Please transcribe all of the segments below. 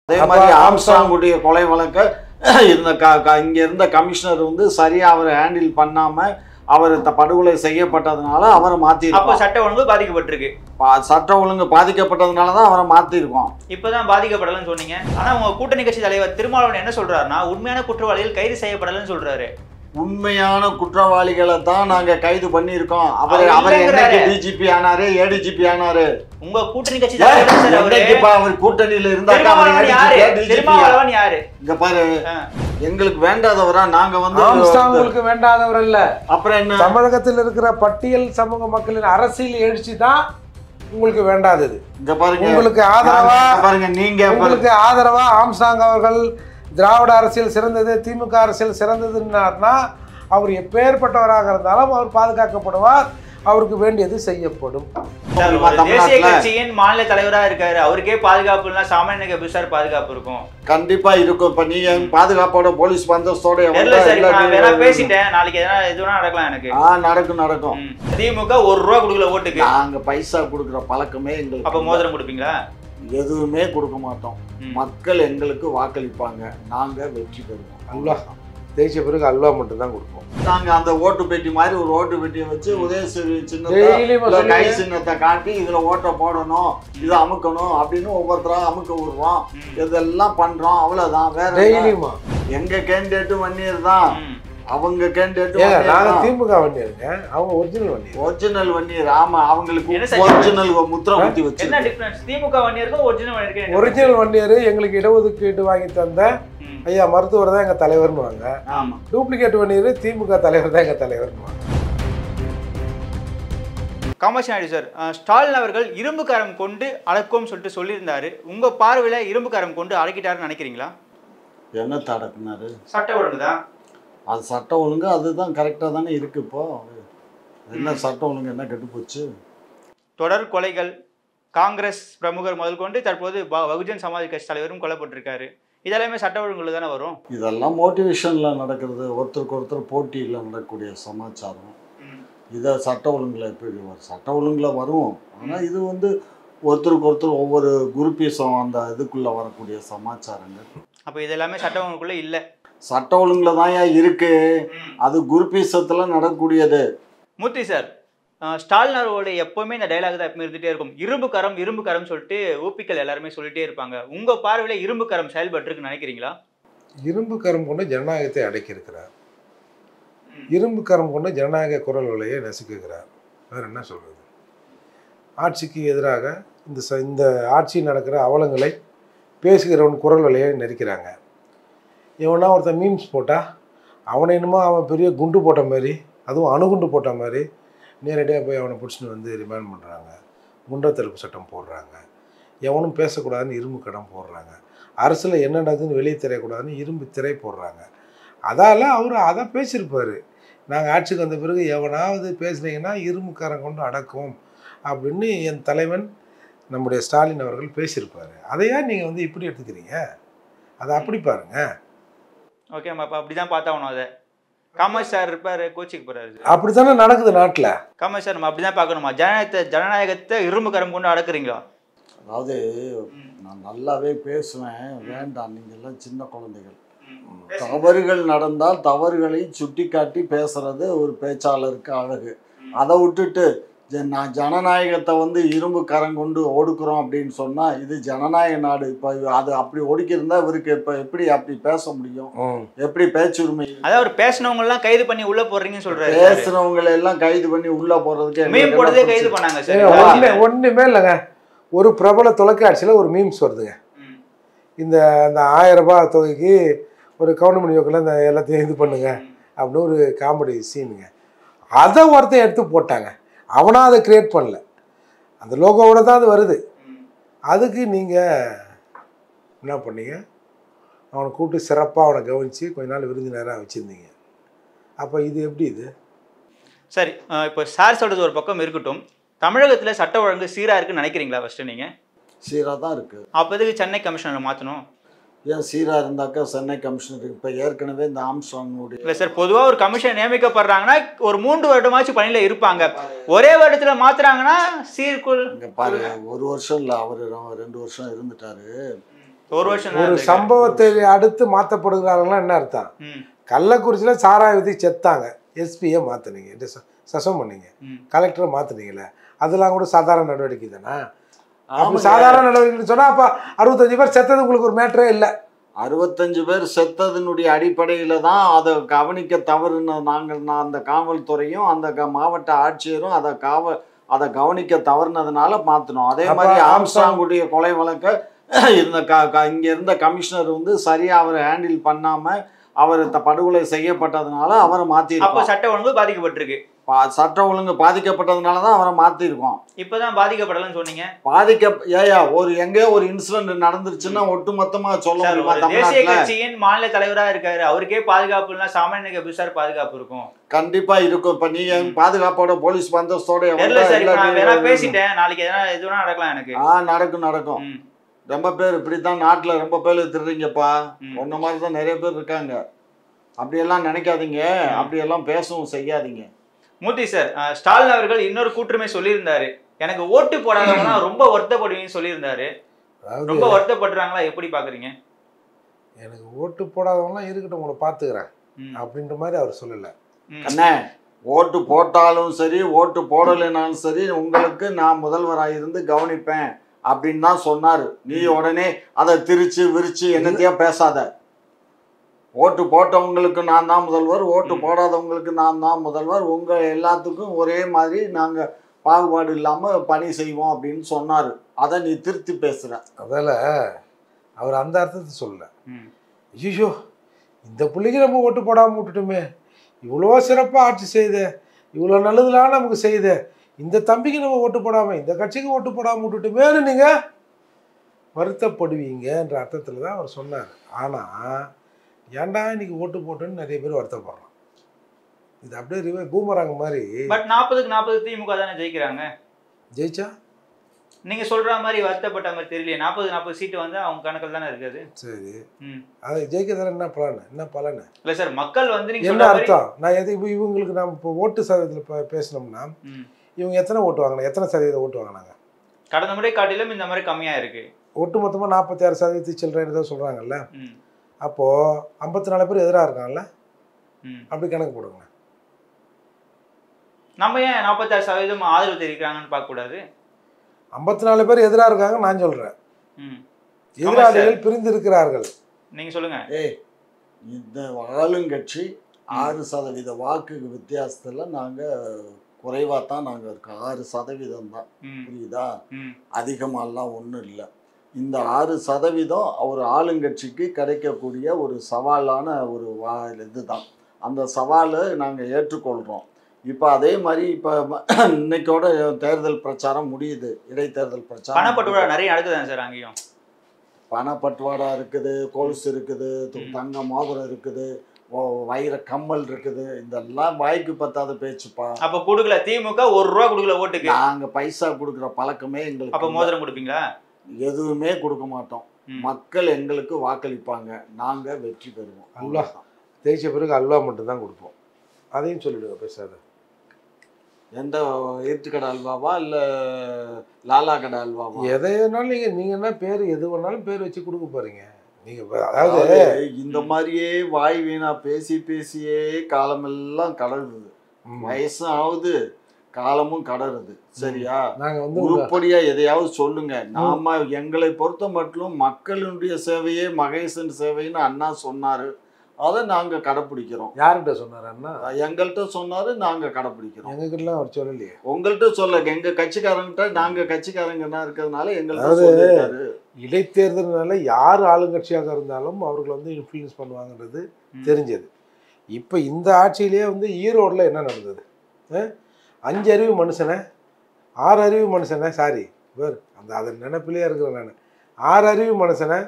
அதே மாதிரி ஆம்ஸ்ட்ராங்குடைய கொலை வழக்க இங்க இருந்த கமிஷனர் வந்து சரியா அவர் ஹேண்டில் பண்ணாம அவர் படுகொலை செய்யப்பட்டதுனால அவரை மாத்திருக்கோம். சட்ட ஒழுங்கு பாதிக்கப்பட்டிருக்கு. சட்ட ஒழுங்கு பாதிக்கப்பட்டதுனால தான் அவரை மாத்திருக்கோம். இப்பதான் பாதிக்கப்படலன்னு சொன்னீங்க. ஆனா உங்க கூட்டணி கட்சி தலைவர் திருமாவளவன் என்ன சொல்றாருன்னா உண்மையான குற்றவாளிகள் கைது செய்யப்படலன்னு சொல்றாரு. உண்மையான குற்றவாளிகளை தான் நாங்க கைது பண்ணிருக்கோம். அவர் என்னைக்கு டிஜிபி ஆனாரு, ஏடிஜிபி ஆனாரு? உங்க கூட்டணி கட்சி தலைவர் அவர் கூட்டணியில இருந்தாரு. இங்க பாரு, எங்களுக்கு வேண்டாதவரா நாங்க வந்து உங்களுக்கு வேண்டாதவர் அல்ல. அப்புறம் என்ன, தமிழகத்தில் இருக்கிற பட்டியல் சமூக மக்களின் அரசியல் எழுச்சி தான் உங்களுக்கு வேண்டாதது. இங்க பாருங்க, உங்களுக்கு ஆதரவா பாருங்க, நீங்க உங்களுக்கு ஆதரவா ஆம்ஸ்ட்ராங் அவர்கள் திராவிட அரசியல் சிறந்தது, திமுக அரசியல் சிறந்ததுன்னார்னா அவர் எப்பேற்பட்டவராக இருந்தாலும் அவர் பாதுகாக்கப்படுவார், அவருக்கு வேண்டியது செய்யப்படும். தேசிய கட்சியின் மாநில தலைவரா இருக்காரு, அவருக்கே பாதுகாப்பு இல்ல, சாமானிய பிசார் பாதுகாப்பு இருக்கும். கண்டிப்பா இருக்கும். இப்ப நீங்க பாதுகாப்போட போலீஸ் பந்தோபஸ்தோட பேசிட்டேன், நாளைக்கு எதுனா நடக்கலாம். எனக்கு நடக்கும். திமுக 1 ரூபா கொடுக்கல ஓட்டுக்கு, நாங்க பைசா கொடுக்குற பழக்கமே எங்களுக்கு. அப்ப மோதிரம் கொடுப்பீங்களா? எதுவுமே கொடுக்க மாட்டோம். மக்கள் எங்களுக்கு வாக்களிப்பாங்க, நாங்க வெற்றி பெறுவோம். அல்வா தேசிய பிறகு அல்வா மட்டும் தான் கொடுப்போம். நாங்க அந்த ஓட்டு பெட்டி மாதிரி ஒரு ஓட்டு பெட்டியை வச்சு உதயசூரி சின்னத்தை, கை சின்னத்தை காட்டி இதுல ஓட்டை போடணும், இதை அமுக்கணும் அப்படின்னு ஒவ்வொருத்தரா அமுக்க விடுறோம். இதெல்லாம் பண்றோம், அவ்வளவுதான். வேற எங்க கேண்டிடேட் வன்னியர் தான், அவங்க கேண்டிடேட் நாங்க திமுக வன்னியருங்க, அவங்க ஒரிஜினல் வன்னியர். ஆமா, அவங்களுக்கு ஒரிஜினல் முத்திரை குத்தி வச்சு. என்ன டிஃபரன்ஸ்? திமுக வன்னியருக்கும் ஒரிஜினல் வன்னியர் எங்களுக்கு இடஒதுக்கீடு வாங்கி தந்த ஐயா மருத்துவர் தான் எங்க தலைவர்னு வாங்க. டூப்ளிகேட் வன்னியர் திமுக தலைவர் தான் எங்க தலைவர்னு வாங்க. காமாட்சி நாயுடு சார், ஸ்டாலின் அவர்கள் இரும்பு கரம் கொண்டு அடக்கும்னு சொல்லிட்டு சொல்லியிருந்தாரு. உங்க பார்வையில இரும்பு கரம் கொண்டு அடக்கிட்டாருன்னு நினைக்கிறீங்களா? என்ன தடக்குனாரு? சட்ட ஒழுங்கு தான். அது சட்ட ஒழுங்கு, அதுதான் கரெக்டாக தானே இருக்கு. இப்போ என்ன சட்ட ஒழுங்கு என்ன கெட்டு போச்சு? தொடர் கொலைகள், காங்கிரஸ் பிரமுகர் முதல் கொண்டு தற்போது பகுஜன் சமாஜ் கட்சி தலைவரும் கொல்லப்பட்டிருக்காரு. இதெல்லாமே சட்ட ஒழுங்குல தானே வரும். இதெல்லாம் மோட்டிவேஷன்ல நடக்கிறது, ஒருத்தருக்கு ஒருத்தர் போட்டியில் நடக்கக்கூடிய சமாச்சாரம். இதை சட்ட ஒழுங்குல எப்படி வரும்? சட்ட ஒழுங்குல வரும். ஆனால் இது வந்து ஒருத்தருக்கு ஒருத்தர் ஒவ்வொரு குரூப்பிசம் அந்த இதுக்குள்ள வரக்கூடிய சமாச்சாரங்கள். அப்போ இதெல்லாமே சட்ட ஒழுங்குக்குள்ள இல்லை, சட்ட ஒழுங்குல தான் இருக்கு. அது குரூப்பிசத்துல நடக்கக்கூடியது. மூர்த்தி சார், ஸ்டாலின் அவர்களோட எப்பவுமே இந்த டைலாக் தான் எப்பவுமே இருந்துட்டே இருக்கும், இரும்பு கரம் சொல்லிட்டு ஊப்பிக்கள் எல்லாருமே சொல்லிட்டே இருப்பாங்க. உங்க பார்வையில இரும்பு கரம் செயல்பட்டுருக்குன்னு நினைக்கிறீங்களா? இரும்பு கரம் கொண்டு ஜனநாயகத்தை அடக்கி இருக்கிறார். இரும்பு கரம் கொண்டு ஜனநாயக குரல் வலையை நசுக்குகிறார். வேற என்ன சொல்றது? ஆட்சிக்கு எதிராக இந்த ஆட்சியில் நடக்கிற அவலங்களை பேசுகிறவன் குரல் வலையை நெரிக்கிறாங்க. இவனா ஒருத்தன் மீம்ஸ் போட்டால் அவனை என்னமோ அவன் பெரிய குண்டு போட்ட மாதிரி, அதுவும் அணுகுண்டு போட்ட மாதிரி நேரடியாக போய் அவனை பிடிச்சின்னு வந்து ரிமாண்ட் பண்ணுறாங்க. குண்டத்தடுப்பு சட்டம் போடுறாங்க. எவனும் பேசக்கூடாதுன்னு இரும்பு கடம் போடுறாங்க. அரசில் என்ன நடக்குதுன்னு வெளியே தெரியக்கூடாதுன்னு இரும்பு திரை போடுறாங்க. அதால் அவர் அதை பேசியிருப்பார். நாங்கள் ஆட்சிக்கு வந்த பிறகு எவனாவது பேசுனீங்கன்னா இரும்புக்காரன் கொண்டு அடக்கும் அப்படின்னு என் தலைவன் நம்முடைய ஸ்டாலின் அவர்கள் பேசியிருப்பார். அதையா நீங்கள் வந்து இப்படி எடுத்துக்கிறீங்க? அதை அப்படி பாருங்க. ஓகே, அப்போ அப்படிதான் பார்த்தாகணும். அதை காமாட்சி சார் இருப்பாரு, கோச்சிக்கு போறாரு. அப்படித்தானே நடக்குது நாட்டில். காமாட்சி சார், நம்ம அப்படிதான் பார்க்கணுமா? ஜனநாயகத்தை இரும்பு கரம் கொண்டு அடக்குறீங்களா? அதாவது நான் நல்லாவே பேசுவேன், வேண்டாம், நீங்க எல்லாம் சின்ன குழந்தைகள். தவறுகள் நடந்தால் தவறுகளை சுட்டி காட்டி பேசுறது ஒரு பேச்சாளருக்கு அழகு. அதை விட்டுட்டு நான் ஜனநாயகத்தை வந்து இரும்பு கரம் கொண்டு ஒடுக்குறோம் அப்படின்னு சொன்னா இது ஜனநாயக நாடு. இப்ப அது அப்படி ஒடுக்கியிருந்தா இவருக்கு இப்ப எப்படி அப்படி பேச முடியும்? எப்படி பேச்சு உரிமை? அதாவது பேசினவங்க எல்லாம் கைது பண்ணி உள்ள போடுறீங்கன்னு சொல்றாரு. பேசுறவங்களை எல்லாம் கைது பண்ணி உள்ள போறதுக்கு கைது பண்ணாங்க. ஒண்ணுமே இல்லைங்க. ஒரு பிரபல தொலைக்காட்சியில ஒரு மீம்ஸ் வருதுங்க. இந்த 1000 ரூபாய் தொகைக்கு ஒரு கவுண்டமணி யோக்கில் இந்த எல்லாத்தையும் இது பண்ணுங்க அப்படின்னு ஒரு காமெடி சீனுங்க. அதை ஒருத்தன் எடுத்து போட்டாங்க. அவனா அதை கிரியேட் பண்ணல, அந்த லோகோவோட தான் அது வருது. அதுக்கு நீங்கள் என்ன பண்ணீங்க? அவனை கூப்பிட்டு சிறப்பாக அவனை கவனித்து கொஞ்ச நாள் விருந்தினராக வச்சுருந்தீங்க. அப்போ இது எப்படி? இது சரி. இப்போ சார் சொல்கிறது ஒரு பக்கம் இருக்கட்டும், தமிழகத்தில் சட்ட ஒழுங்கு சீராக இருக்குன்னு நினைக்கிறீங்களா? ஃபஸ்ட்டு நீங்கள் சீராக தான் இருக்குது. அப்போ எதுக்கு சென்னை கமிஷனரை மாற்றணும்? ஏன் சீராக இருந்தாக்கா சென்னை கமிஷனர் இப்போ ஏற்கனவே இந்த ஆம்ஸ்ட்ராங்குடைய இல்லை சார், பொதுவாக ஒரு கமிஷன் நியமிக்கப்படுறாங்கன்னா ஒரு 3 வருடமாச்சு பணியில் இருப்பாங்க. ஒரே வருடத்தில் மாற்றுறாங்கன்னா சீர்குள். இங்கே பாருங்க, 1 வருஷம் இல்லை, அவர் 2 வருஷம் இருந்துட்டாரு. ஒரு வருஷம் ஒரு சம்பவத்தை அடுத்து மாற்றப்படுகிறார்கள்லாம் என்ன அர்த்தம்? கள்ளக்குறிச்சியில் சாராய விதி செத்தாங்க, எஸ்பியை மாற்றினீங்க, சஸ்பெண்ட் பண்ணீங்க, கலெக்டரை மாற்றினீங்களே, அதெல்லாம் கூட சாதாரண நடவடிக்கை தானே? அப்படி சாதாரண நடவடிக்கைன்னு சொன்னால் அப்போ 65 பேர் செத்தது உங்களுக்கு ஒரு மேட்டரே இல்லை. 65 பேர் செத்ததனுடைய அடிப்படையில் தான் அதை கவனிக்க தவறுன நான் அந்த காவல்துறையும் அந்த மாவட்ட ஆட்சியரும் அதை கவனிக்க தவறுனதுனால மாற்றினோம். அதே மாதிரி ஆம்ஸ்ட்ராங்குடைய கொலை வழக்கை இங்கே இருந்த கமிஷனர் வந்து சரியாக அவரை ஹேண்டில் பண்ணாமல் அவர் படுகொலை செய்யப்பட்டதுனால அவரை மாற்றிருக்கோம். சட்ட ஒழுங்கு பாதிக்கப்பட்டிருக்கு. சட்ட ஒழுங்கு பாதிக்கப்பட்டதுனால தான் அவரை மாற்றிருக்கோம். இப்போதான் பாதிக்கப்படலன்னு சொன்னீங்க. எங்கேயோ ஒரு இன்சிடென்ட் நடந்துருச்சுன்னா ஒட்டுமொத்தமாக சொல்ல முடியுமா? தேசிய கட்சியின் மாநில தலைவராக இருக்காரு, அவருக்கே பாதுகாப்பு இல்லைன்னா சாமானிய எப்படி பாதுகாப்பு இருக்கும்? கண்டிப்பா இருக்கும். இப்ப நீங்க பாதுகாப்போட போலீஸ் பந்தோபஸ்தோட பேசிட்டேன், நாளைக்கு எதுனா நடக்கலாம் எனக்கு. நடக்கும். ரொம்ப பேர் இப்படித்தான் நாட்டுல ரொம்ப பேர் திருறீங்கப்பா. ஒன்ன மாதிரிதான் நிறைய பேர் இருக்காங்க. அப்படியெல்லாம் நினைக்காதீங்க, அப்படியெல்லாம் பேசவும் செய்யாதீங்க. மூர்த்தி சார், ஸ்டாலின் அவர்கள் இன்னொரு கூற்றுமே சொல்லியிருந்தாரு, எனக்கு ஓட்டு போடாதவங்கன்னா ரொம்ப வருத்தப்படுவீங்கன்னு சொல்லியிருந்தாரு. ரொம்ப வருத்தப்படுறாங்களா, எப்படி பாக்குறீங்க? எனக்கு ஓட்டு போடாதவங்களாம் இருக்கட்டும், உங்களை பாத்துக்கிறேன் அப்படின்ற மாதிரி அவர் சொல்லல. அண்ணே, ஓட்டு போட்டாலும் சரி ஓட்டு போடலைனாலும் சரி உங்களுக்கு நான் முதல்வராக இருந்து கவனிப்பேன் அப்படின்னு தான் சொன்னாரு. நீ உடனே அதை திரிச்சு விரிச்சு என்னத்தையா பேசாத. ஓட்டு போட்டவங்களுக்கு நான் தான் முதல்வர், ஓட்டு போடாதவங்களுக்கு நான் தான் முதல்வர், உங்கள் எல்லாத்துக்கும் ஒரே மாதிரி நாங்கள் பாகுபாடு இல்லாமல் பணி செய்வோம் அப்படின்னு சொன்னார். அதை நீ திருத்தி பேசுகிற. அதில் அவர் அந்த அர்த்தத்தை சொல்லலை. ஐயோ, இந்த பிள்ளைக்கு நம்ம ஓட்டு போடாமல் விட்டுட்டுமே, இவ்வளோ சிறப்பாக ஆட்சி செய்த, இவ்வளோ நல்லதுலாம் நமக்கு செய்த இந்த தம்பிக்கு நம்ம ஓட்டு போடாமல், இந்த கட்சிக்கு ஓட்டு போடாமல் விட்டுட்டுமேனு நீங்கள் வருத்தப்படுவீங்கன்ற அர்த்தத்தில் தான் அவர் சொன்னார். ஆனால் ஏன்டா இன்னைக்கு ஓட்டு போட்டுன்னு நிறைய பேர் வருத்தப்படுறான். இது அப்படியே பூமராங்க மாதிரி. பட் 40க்கு 40 திமுக தானே ஜெயிக்கிறாங்க. ஜெயிச்சா நீங்க சொல்ற மாதிரி வருத்தப்பட்ட மாதிரி தெரியல. 40 சீட்டு வந்து அவங்க கணக்கில் தானே இருக்குது. சரி, அதை ஜெயிக்கிறதால என்ன பலன்? இல்லை சார், மக்கள் வந்து நீங்க என்ன அர்த்தம்? நான் இவங்களுக்கு நம்ம இப்போ ஓட்டு சதவீதத்தில் பேசினோம்னா இவங்க எத்தனை ஓட்டு வாங்கினாங்க, எத்தனை சதவீதம் ஓட்டு வாங்கினாங்க? கடந்த முறை காட்டிலும் இந்த மாதிரி கம்மியா இருக்கு. ஒட்டு மொத்தமாக 46% சில்லறைன்னு தான் சொல்றாங்கல்ல. அப்போ 54 பேர் எதிராக இருக்காங்கல்ல, அப்படி கணக்கு போடுங்க. நம்ம ஏன் 46% ஆதரவு தெரிவிக்கிறாங்கன்னு பார்க்க கூடாது? 54 பேர் எதிராக இருக்காங்க நான் சொல்றேன். எதிராளிகள் பிரிந்து இருக்கிறார்கள். நீங்க சொல்லுங்க. இந்த ஆளுங்கட்சி 6% வாக்கு வித்தியாசத்துல நாங்க குறைவா தான் நாங்க இருக்கோம். 6% தான், புரியுதா? அதிகமாலாம் ஒன்றும் இல்லை. இந்த 6% ஒரு ஆளுங்கட்சிக்கு கிடைக்கக்கூடிய ஒரு சவாலான ஒரு இதுதான். அந்த சவாலை நாங்கள் ஏற்றுக்கொள்கிறோம். இப்போ அதே மாதிரி இப்போ இன்னைக்கோட தேர்தல் பிரச்சாரம் முடியுது, இடைத்தேர்தல் பிரச்சாரம். பணப்பட்டுவாடா நிறைய நடக்குதுங்க சார். அங்கேயும் பணப்பட்டுவாடா இருக்குது, கொலுசு இருக்குது, தங்க மோதிரம் இருக்குது, வைர கம்மல் இருக்குது. இதெல்லாம் வாய்க்கு பத்தாத பேச்சுப்பா. அப்போ கொடுக்கல திமுக, 1 ரூபா கொடுக்கல ஓட்டுக்கு. நாங்கள் பைசா கொடுக்குற பழக்கமே எங்களுக்கு. அப்போ மோதிரம் கொடுப்பீங்களா? எதுவுமே கொடுக்க மாட்டோம். மக்கள் எங்களுக்கு வாக்களிப்பாங்க, நாங்கள் வெற்றி பெறுவோம். அல்வா தேய்ச்ச பிறகு அல்வா மட்டும்தான் கொடுப்போம். அதையும் சொல்லிடுங்க, பேசாத. எந்த ஈர்த்துக்கடை அல்வாவா இல்லை லாலா கடை அல்வாவா? எதை வேணாலும் நீங்கள் என்ன பேர் எது வேணாலும் பேர் வச்சு கொடுக்க போறீங்க நீங்கள். அதாவது இந்த மாதிரியே வாய் வீணா பேசியே காலமெல்லாம் கடவுது. வயசும் ஆகுது, காலமும் கடறுது. சரியா? நாங்க வந்து உருப்படியா எதையாவது சொல்லுங்க. நாம எங்களை பொறுத்த மட்டும் மக்களுடைய சேவையே மகேசன் சேவைன்னு அண்ணா சொன்னாரு, அதை நாங்க கடைப்பிடிக்கிறோம். யார்கிட்ட சொன்னாரு அண்ணா? எங்கள்கிட்ட சொன்னாரு, நாங்க கடைப்பிடிக்கிறோம். எங்ககிட்டலாம் அவர் சொல்லலையே. உங்கள்கிட்ட சொல்ல, எங்க கட்சிக்காரங்கிட்ட, நாங்க கட்சிக்காரங்கன்னா இருக்கிறதுனால எங்கள்கிட்ட. இடைத்தேர்தல்னால யார் ஆளுங்கட்சியாக இருந்தாலும் அவர்களை வந்து இன்ஃப்ளூயன்ஸ் பண்ணுவாங்கன்றது தெரிஞ்சது. இப்போ இந்த ஆட்சியிலேயே வந்து ஈரோடில் என்ன நடந்தது? 5 அறிவு மனுஷனை 6 அறிவு மனுஷனை, சாரி வேறு அந்த அதன் நினைப்பிலே இருக்கிறேன் நான். 6 அறிவு மனுஷனை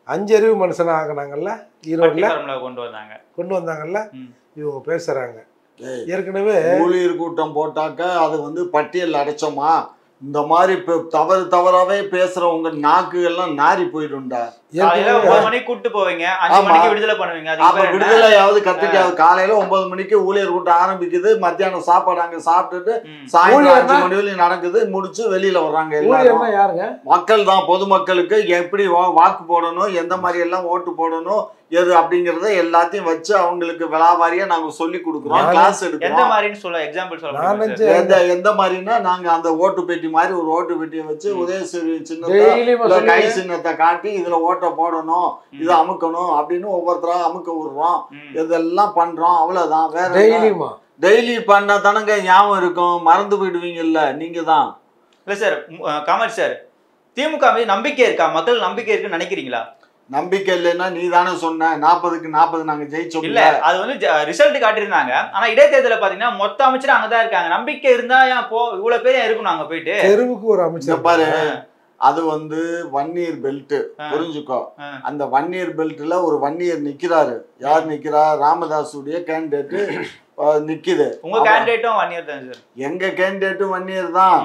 5 அறிவு மனுஷனை ஆகினாங்கல்ல ஈரோடில் கொண்டு வந்தாங்கல்ல. இவங்க பேசுகிறாங்க. ஏற்கனவே ஊழியர் கூட்டம் போட்டாக்க அது வந்து பட்டியல் அடைச்சோமா, இந்த மாதிரி தவறாவே பேசுற உங்க நாக்கு எல்லாம் நாரி போயிடும்டா. 9 மணிக்கு கூட்டு போவீங்க, 5 மணிக்கு விடுதலை பண்ணுவீங்க. அப்ப விடுதலையாவது கத்திரிக்காவது. காலையில 9 மணிக்கு ஊழியர் கூட்டம் ஆரம்பிக்குது, மத்தியானம் சாப்பாடு அங்க சாப்பிட்டுட்டு சாயங்காலம் 5 மணி வரையும் நடக்குது, முடிச்சு வெளியில வர்றாங்க. எல்லாரும் யாருங்க? மக்கள் தான். பொதுமக்களுக்கு எப்படி வாக்கு போடணும், எந்த மாதிரி எல்லாம் ஓட்டு போடணும், எது அப்படிங்கறத எல்லாத்தையும் வச்சு அவங்களுக்கு விளாவாரியா நாங்க சொல்லி கொடுக்குறோம், கிளாஸ் எடுக்கிறோம். எந்த மாதிரின்னு சொல்ல எக்ஸாம்பிள் சொல்ல. எந்த மாதிரினா நாங்க அந்த ஓட்டு பெட்டி மாதிரி ஒரு ஓட்டு பெட்டியை வச்சு உதயசூரிய சின்னத்தை கை சின்னத்தை காட்டி இதுல ஓட்டை போடணும், இதை அமுக்கணும் அப்படின்னு ஒவ்வொருத்தரா அமுக்க விடுறோம். இதெல்லாம் பண்றோம், அவ்வளவுதான். வேற டெய்லி பண்ண தானங்க ஞாபகம் இருக்கும், மறந்து போயிடுவீங்கல்ல நீங்க தான். இல்ல சார், காமராஜ் சார், திமுக மீது நம்பிக்கை இருக்கா? மக்கள் நம்பிக்கை இருக்குன்னு நினைக்கிறீங்களா? நம்பிக்கை இல்லைன்னா நீ தானே சொன்ன 40க்கு 40 நாங்க ஜெயிச்சோம். இல்ல, அது வந்து ரிசல்ட் காட்டியிருந்தாங்க. ஆனா இடைத்தேர்தல பாத்தீங்கன்னா மொத்த அமைச்சர் அங்கதான் இருக்காங்க. நம்பிக்கை இருந்தா இவ்வளவு பேர் இருக்கணும் அங்க போயிட்டு. தெருவுக்கு ஒரு அமைச்சர் பாரு. அது வந்து 1 இயர் பெல்ட், புரிஞ்சுக்கோ. அந்த 1 இயர் பெல்ட்ல ஒரு 1 இயர் நிக்கிறாரு. யார் நிக்கிறா? ராமதாசுடைய கேண்டிடேட் நிக்குது. உங்க கேண்டிடேட்டும் 1 இயர் தான் சார். எங்க கேண்டிடேட்டும் 1 இயர் தான்.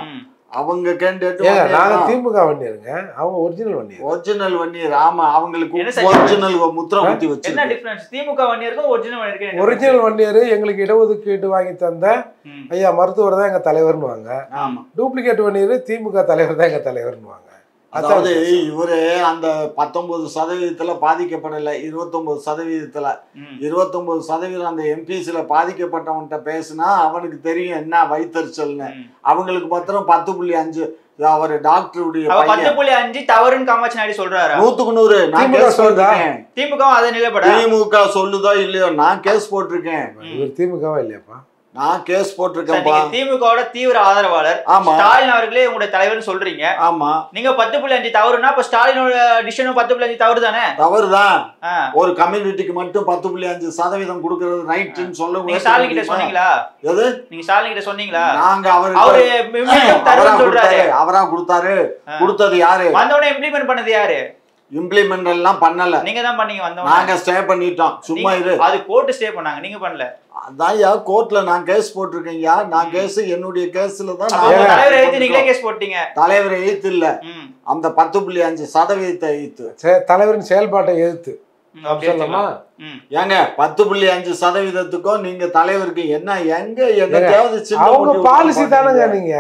அவங்க கேண்டிடேட் நாங்க திமுக 1 இயருங்க, அவங்க ஒரிஜினல் 1 இயர். Original 1 year. ஆமா, அவங்களுக்கு ஒரிஜினல் முத்திரை குத்தி வச்சு. என்ன டிஃபரன்ஸ்? திமுக 1 இயருக்கும் ஒரிஜினல் 1 இயருக்கு? ஒரிஜினல் 1 இயர் எங்களுக்கு இடஒதுக்கீடு வாங்கி தந்த ஐயா மருத்துவர் தான் எங்க தலைவர்னு வாங்க. ஆமா. டூப்ளிகேட் 1 இயர் திமுக தலைவர் தான் எங்க தலைவர்னு வாங்க. அதாவது இவரு அந்த 19% பாதிக்கப்படல, 29%. 29% அந்த எம்பிசில பாதிக்கப்பட்டவன்கிட்ட பேசினா அவனுக்கு தெரியும் என்ன வைத்தறிச்சல்னு. அவங்களுக்கு மாத்திரம் 10.5. அவரு டாக்டருடைய 10.5 தவறுன்னு காமாட்சி நாயுடு சொல்றாரு. 100க்கு 100 நான் கேஸ் போட்டிருக்கேன். திமுக அதை நிலைப்பட. திமுக சொல்லுதோ இல்லையோ நான் கேஸ் போட்டிருக்கேன். இவர் திமுகவா இல்லையாப்பா? நான் கேஸ் போட்டிருக்கேன். திமுகவோட தீவிர ஆதரவாளர் ஸ்டாலின் அவர்களே உங்களுடைய தலைவர்னு சொல்றீங்க. ஆமா. நீங்க 10.5 தவறுனா அப்ப ஸ்டாலினோட டிசிஷனும் 10.5 தவறு தானே? தவறுதான். ஒரு கம்யூனிட்டிக்கு மட்டும் 10.5% கொடுக்கிறது ரைட்னு சொல்ல நீங்க ஸ்டாலின் கிட்ட சொன்னீங்களா? எது? நீங்க ஸ்டாலின் கிட்ட சொன்னீங்களா? நாங்க அவரா கொடுத்தாரு. கொடுத்தது யாரு? வந்தவனே இம்ப்ளிமெண்ட் பண்ணது யாரு? இம்ப்ளிமெண்ட் எல்லாம் பண்ணல. நீங்க தான் பண்ணீங்க. வந்தவங்க நாங்க ஸ்டே பண்ணிட்டோம். சும்மா இரு. அது கோர்ட் ஸ்டே பண்ணாங்க, நீங்க பண்ணல. அதான்யா கோர்ட்ல நான் கேஸ் போட்டிருக்கேன்யா. நான் கேஸ் என்னுடைய கேஸ்ல தான். தலைவரை எழுத்து நீங்களே கேஸ் போட்டீங்க. தலைவரை எழுத்து இல்ல, அந்த 10.5% எழுத்து. தலைவரின் செயல்பாட்டை எழுத்து. ஏங்க 10.5%க்கும் நீங்க தலைவருக்கு என்ன எங்கேயாவது அவங்க பாலிசி தானங்க. நீங்க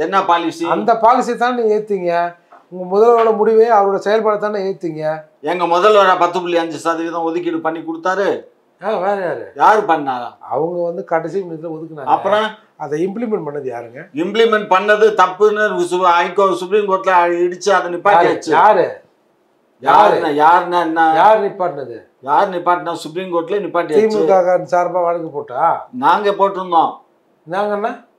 என்ன பாலிசி? அந்த பாலிசி தான் நீங்க ஏத்தீங்க. உங்க முதல்வரோட முடிவே அவரோட செயல்பாடு தானே ஏத்தீங்க. எங்க முதல்வர 10.5% ஒதுக்கீடு பண்ணி கொடுத்தாரு. வேற யாரு? யாரு பண்ணாரா? அவங்க வந்து கடைசி நிமிஷத்துல ஒதுக்குனாங்க. அப்புறம் அதை இம்ப்ளிமெண்ட் பண்ணது யாருங்க? இம்ப்ளிமெண்ட் பண்ணது தப்புன்னு சுப்ரீம் கோர்ட்ல இடிச்சு அதை நிப்பாட்டியாச்சு. யாரு? யாருன்னா என்ன? யார் நிப்பாட்டினது? யார் நிப்பாட்டினா? சுப்ரீம் கோர்ட்ல நிப்பாட்டியாச்சு. திமுக சார்பா வழக்கு போட்டா நாங்க போட்டிருந்தோம்.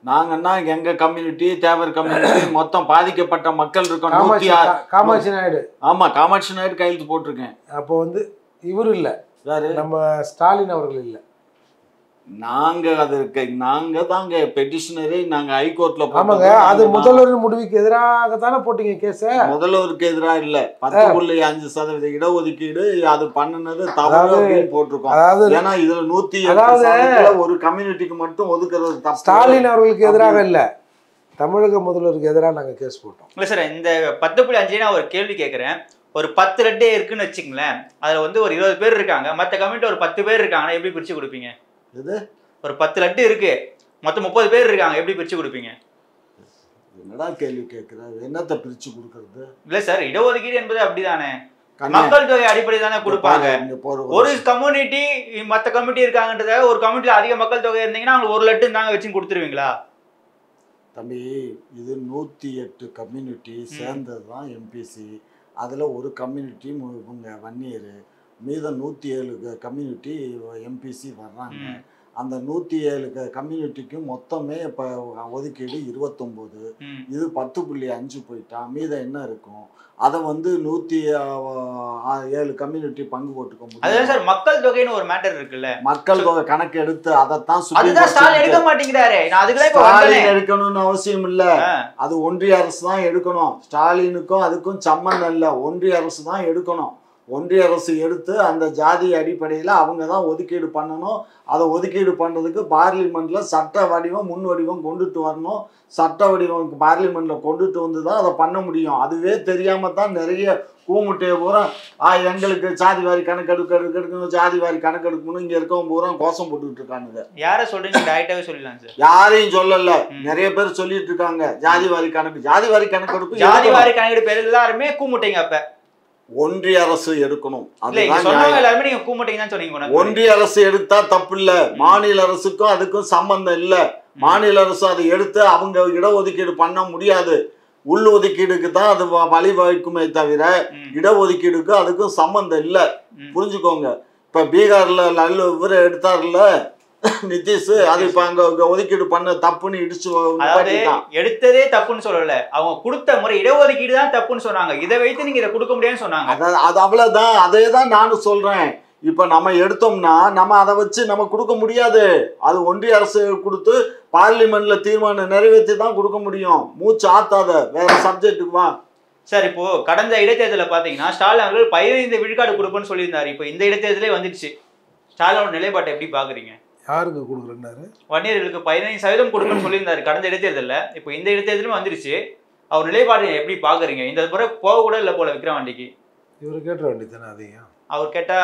நாங்கன்னா எங்க கம்யூனிட்டி, தேவர் கம்யூனிட்டி மொத்தம் பாதிக்கப்பட்ட மக்கள் இருக்கோம். காமாட்சி நாயுடு. ஆமா, காமாட்சி நாயுடு கையெழுத்து போட்டிருக்கேன். அப்போ வந்து இவரு இல்ல, நம்ம ஸ்டாலின் அவர்கள் இல்ல. நாங்க நாங்க தாங்க பெட்டிஷனரே. நாங்க ஹைகோர்ட்ல ஆமாங்க. அது முதல்வரின் முடிவுக்கு எதிராக தானே போட்டீங்க கேஸ். முதல்வருக்கு எதிராக இல்ல, 10.5% இடஒதுக்கீடு அது பண்ணுனது தவறு அப்படின்னு போட்டிருக்கோம். அதாவது ஏன்னா இதுல 107 ஒரு கம்யூனிட்டிக்கு மட்டும் ஒதுக்குறது தப்பு. ஸ்டாலின் அவர்களுக்கு எதிராக இல்ல, தமிழக முதல்வருக்கு எதிராக நாங்க கேஸ் போட்டோம். இல்ல சார், இந்த 10.5 நான் ஒரு கேள்வி கேட்கிறேன். ஒரு 10 லட்டு இருக்குன்னு வச்சுங்களேன், அதுல வந்து ஒரு 20 பேர் இருக்காங்க, மற்ற கம்யூனிட்டி ஒரு 10 பேர் இருக்காங்கன்னா எப்படி பிரிச்சு கொடுப்பீங்க? ஒரு 10 லட்டு இருக்கு, மொத்தம் 30 பேர் இருக்காங்க, எப்படி பிரிச்சு கொடுப்பீங்க? என்னடா கேள்வி கேட்கிற? என்னத்தை பிரிச்சு கொடுக்கறது? இல்ல சார், இடஒதுக்கீடு என்பது அப்படிதானே, மக்கள் தொகை அடிப்படையில் தானே கொடுப்பாங்க. ஒரு கம்யூனிட்டி மற்ற கம்யூனிட்டி இருக்காங்கன்றதாக ஒரு கம்யூனிட்டியில் அதிக மக்கள் தொகை இருந்தீங்கன்னா அவங்க 1 லட்டு தாங்க வச்சு கொடுத்துருவீங்களா? தம்பி, இது 108 கம்யூனிட்டி சேர்ந்தது தான் எம்பிசி. அதில் ஒரு கம்யூனிட்டி இவங்க 1 இயர், மீதம் 107 கம்யூனிட்டி எம்பிசி வர்றாங்க. அந்த 107 கம்யூனிட்டிக்கும் மொத்தமே இப்போ ஒதுக்கீடு 29. இது 10.5 போயிட்டா மீதம் என்ன இருக்கும்? அதை வந்து 107 கம்யூனிட்டி பங்கு போட்டுக்க முடியும். அதான் சார், மக்கள் தொகைன்னு ஒரு மேட்டர் இருக்குல்ல, மக்கள் தொகை கணக்கு எடுத்து அதைத்தான் ஸ்டாலின் எடுக்க மாட்டேங்கிறாரு. ஸ்டாலின் எடுக்கணும்னு அவசியம் இல்ல, அது ஒன்றிய அரசு தான் எடுக்கணும். ஸ்டாலினுக்கும் அதுக்கும் சம்மந்தம் இல்ல, ஒன்றிய அரசு தான் எடுக்கணும். ஒன்றிய அரசு எடுத்து அந்த ஜாதி அடிப்படையில் அவங்க தான் ஒதுக்கீடு பண்ணணும். அதை ஒதுக்கீடு பண்ணுறதுக்கு பார்லிமெண்ட்டில் சட்ட வடிவம் முன் வடிவம் கொண்டுட்டு வரணும். சட்ட வடிவம் பார்லிமெண்ட்டில் கொண்டுட்டு வந்து தான் அதை பண்ண முடியும். அதுவே தெரியாமல் தான் நிறைய கூமுட்டையை பூரா எங்களுக்கு ஜாதி வாரி கணக்கெடுக்கணும், ஜாதி வாரி கணக்கெடுக்கணும், இங்கே இருக்கவங்க பூரா கோஷம் போட்டுக்கிட்டு இருக்கானுங்க. யாரை சொல்றீங்க? டைரக்டாவே சொல்லலாம் சார். யாரையும் சொல்லல, நிறைய பேர் சொல்லிட்டு இருக்காங்க ஜாதி வாரி கணக்கு, ஜாதி வாரி கணக்கெடுப்பு. ஜாதி வாரி கணக்கெடுப்பு எல்லாருமே கூமுட்டைங்க. அப்ப ஒன்றிய அரசு எடுக்கணும். எல்லாருமே நீங்க கூமுட்டைங்க தான் சொன்னீங்க. ஒன்றிய அரசு எடுத்தா தப்பு இல்ல, மாநில அரசுக்கும் அதுக்கும் சம்பந்தம் இல்ல. மாநில அரசு அதை எடுத்து அவங்க இடஒதுக்கீடு பண்ண முடியாது. உள் ஒதுக்கீடுக்கு தான் அது வழிவகுக்குமே தவிர இடஒதுக்கீடுக்கு அதுக்கும் சம்பந்தம் இல்ல. புரிஞ்சுக்கோங்க. இப்ப பீகார்ல இவர் எடுத்தாருல நிதிஷ், அது இப்ப அங்க ஒதுக்கீடு பண்ண தப்புன்னு இடிச்சு எடுத்ததே தப்புன்னு சொல்லல. அவங்க கொடுத்த முறை இடஒதுக்கீடு தான் தப்புன்னு சொன்னாங்க. இதை வைத்து நீங்க இதை கொடுக்க முடியாதுன்னு சொன்னாங்க. அது அவ்வளவுதான். அதே தான் நானும் சொல்றேன். இப்ப நம்ம எடுத்தோம்னா நம்ம அதை வச்சு நம்ம கொடுக்க முடியாது. அது ஒன்றிய அரசு கொடுத்து பார்லிமெண்ட்ல தீர்மானம் நிறைவேற்றி தான் கொடுக்க முடியும். மூச்சு ஆத்தாத, வேற சப்ஜெக்ட்டுக்கு வா. சார், இப்போ கடந்த இடைத்தேர்தலில் பாத்தீங்கன்னா ஸ்டாலின் அவர்கள் 15 விழுக்காடு கொடுப்பேன்னு சொல்லியிருந்தாரு. இப்போ இந்த இடைத்தேர்தலே வந்துடுச்சு. ஸ்டாலினோட நிலைப்பாட்டை எப்படி பாக்குறீங்க? யாருக்கு கொடுக்குறேன்னாரு? வன்னியர்களுக்கு 15% கொடுப்பேன்னு சொல்லியிருந்தாரு கடந்த இடைத்தேர்தலில். இப்போ இந்த இடைத்தேர்தலும் வந்துருச்சு. அவர் நிலைப்பாட்டை எப்படி பாக்குறீங்க? இந்த முறை போக கூட இல்லை போல விக்ரவாண்டிக்கு. இவர் கேட்ட வேண்டியதானே அதையும்? அவர் கேட்டா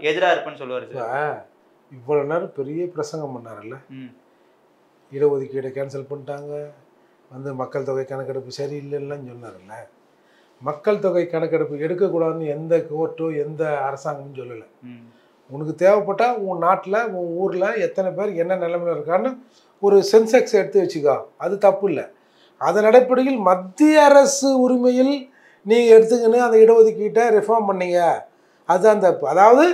எதிராக இருப்பேன்னு சொல்லுவார் சார். இவ்வளவு நேரம் பெரிய பிரசங்கம் பண்ணார்ல, இடஒதுக்கீடை கேன்சல் பண்ணிட்டாங்க, வந்து மக்கள் தொகை கணக்கெடுப்பு சரியில்லைன்னு சொன்னார்ல. மக்கள் தொகை கணக்கெடுப்பு எடுக்கக்கூடாதுன்னு எந்த கோர்ட்டோ எந்த அரசாங்கமும் சொல்லலை. உனக்கு தேவைப்பட்டால் உன் நாட்டில் உன் ஊரில் எத்தனை பேர் என்ன நிலைமையில் இருக்கான்னு ஒரு சென்செக்ஸ் எடுத்து வச்சுக்கோ, அது தப்பு இல்லை. அதன் அடிப்படையில் மத்திய அரசு உரிமையில் நீங்கள் எடுத்துக்கின்னு அந்த இடஒதுக்கீட்டை ரிஃபார்ம் பண்ணீங்க, அதுதான் தப்பு. அதாவது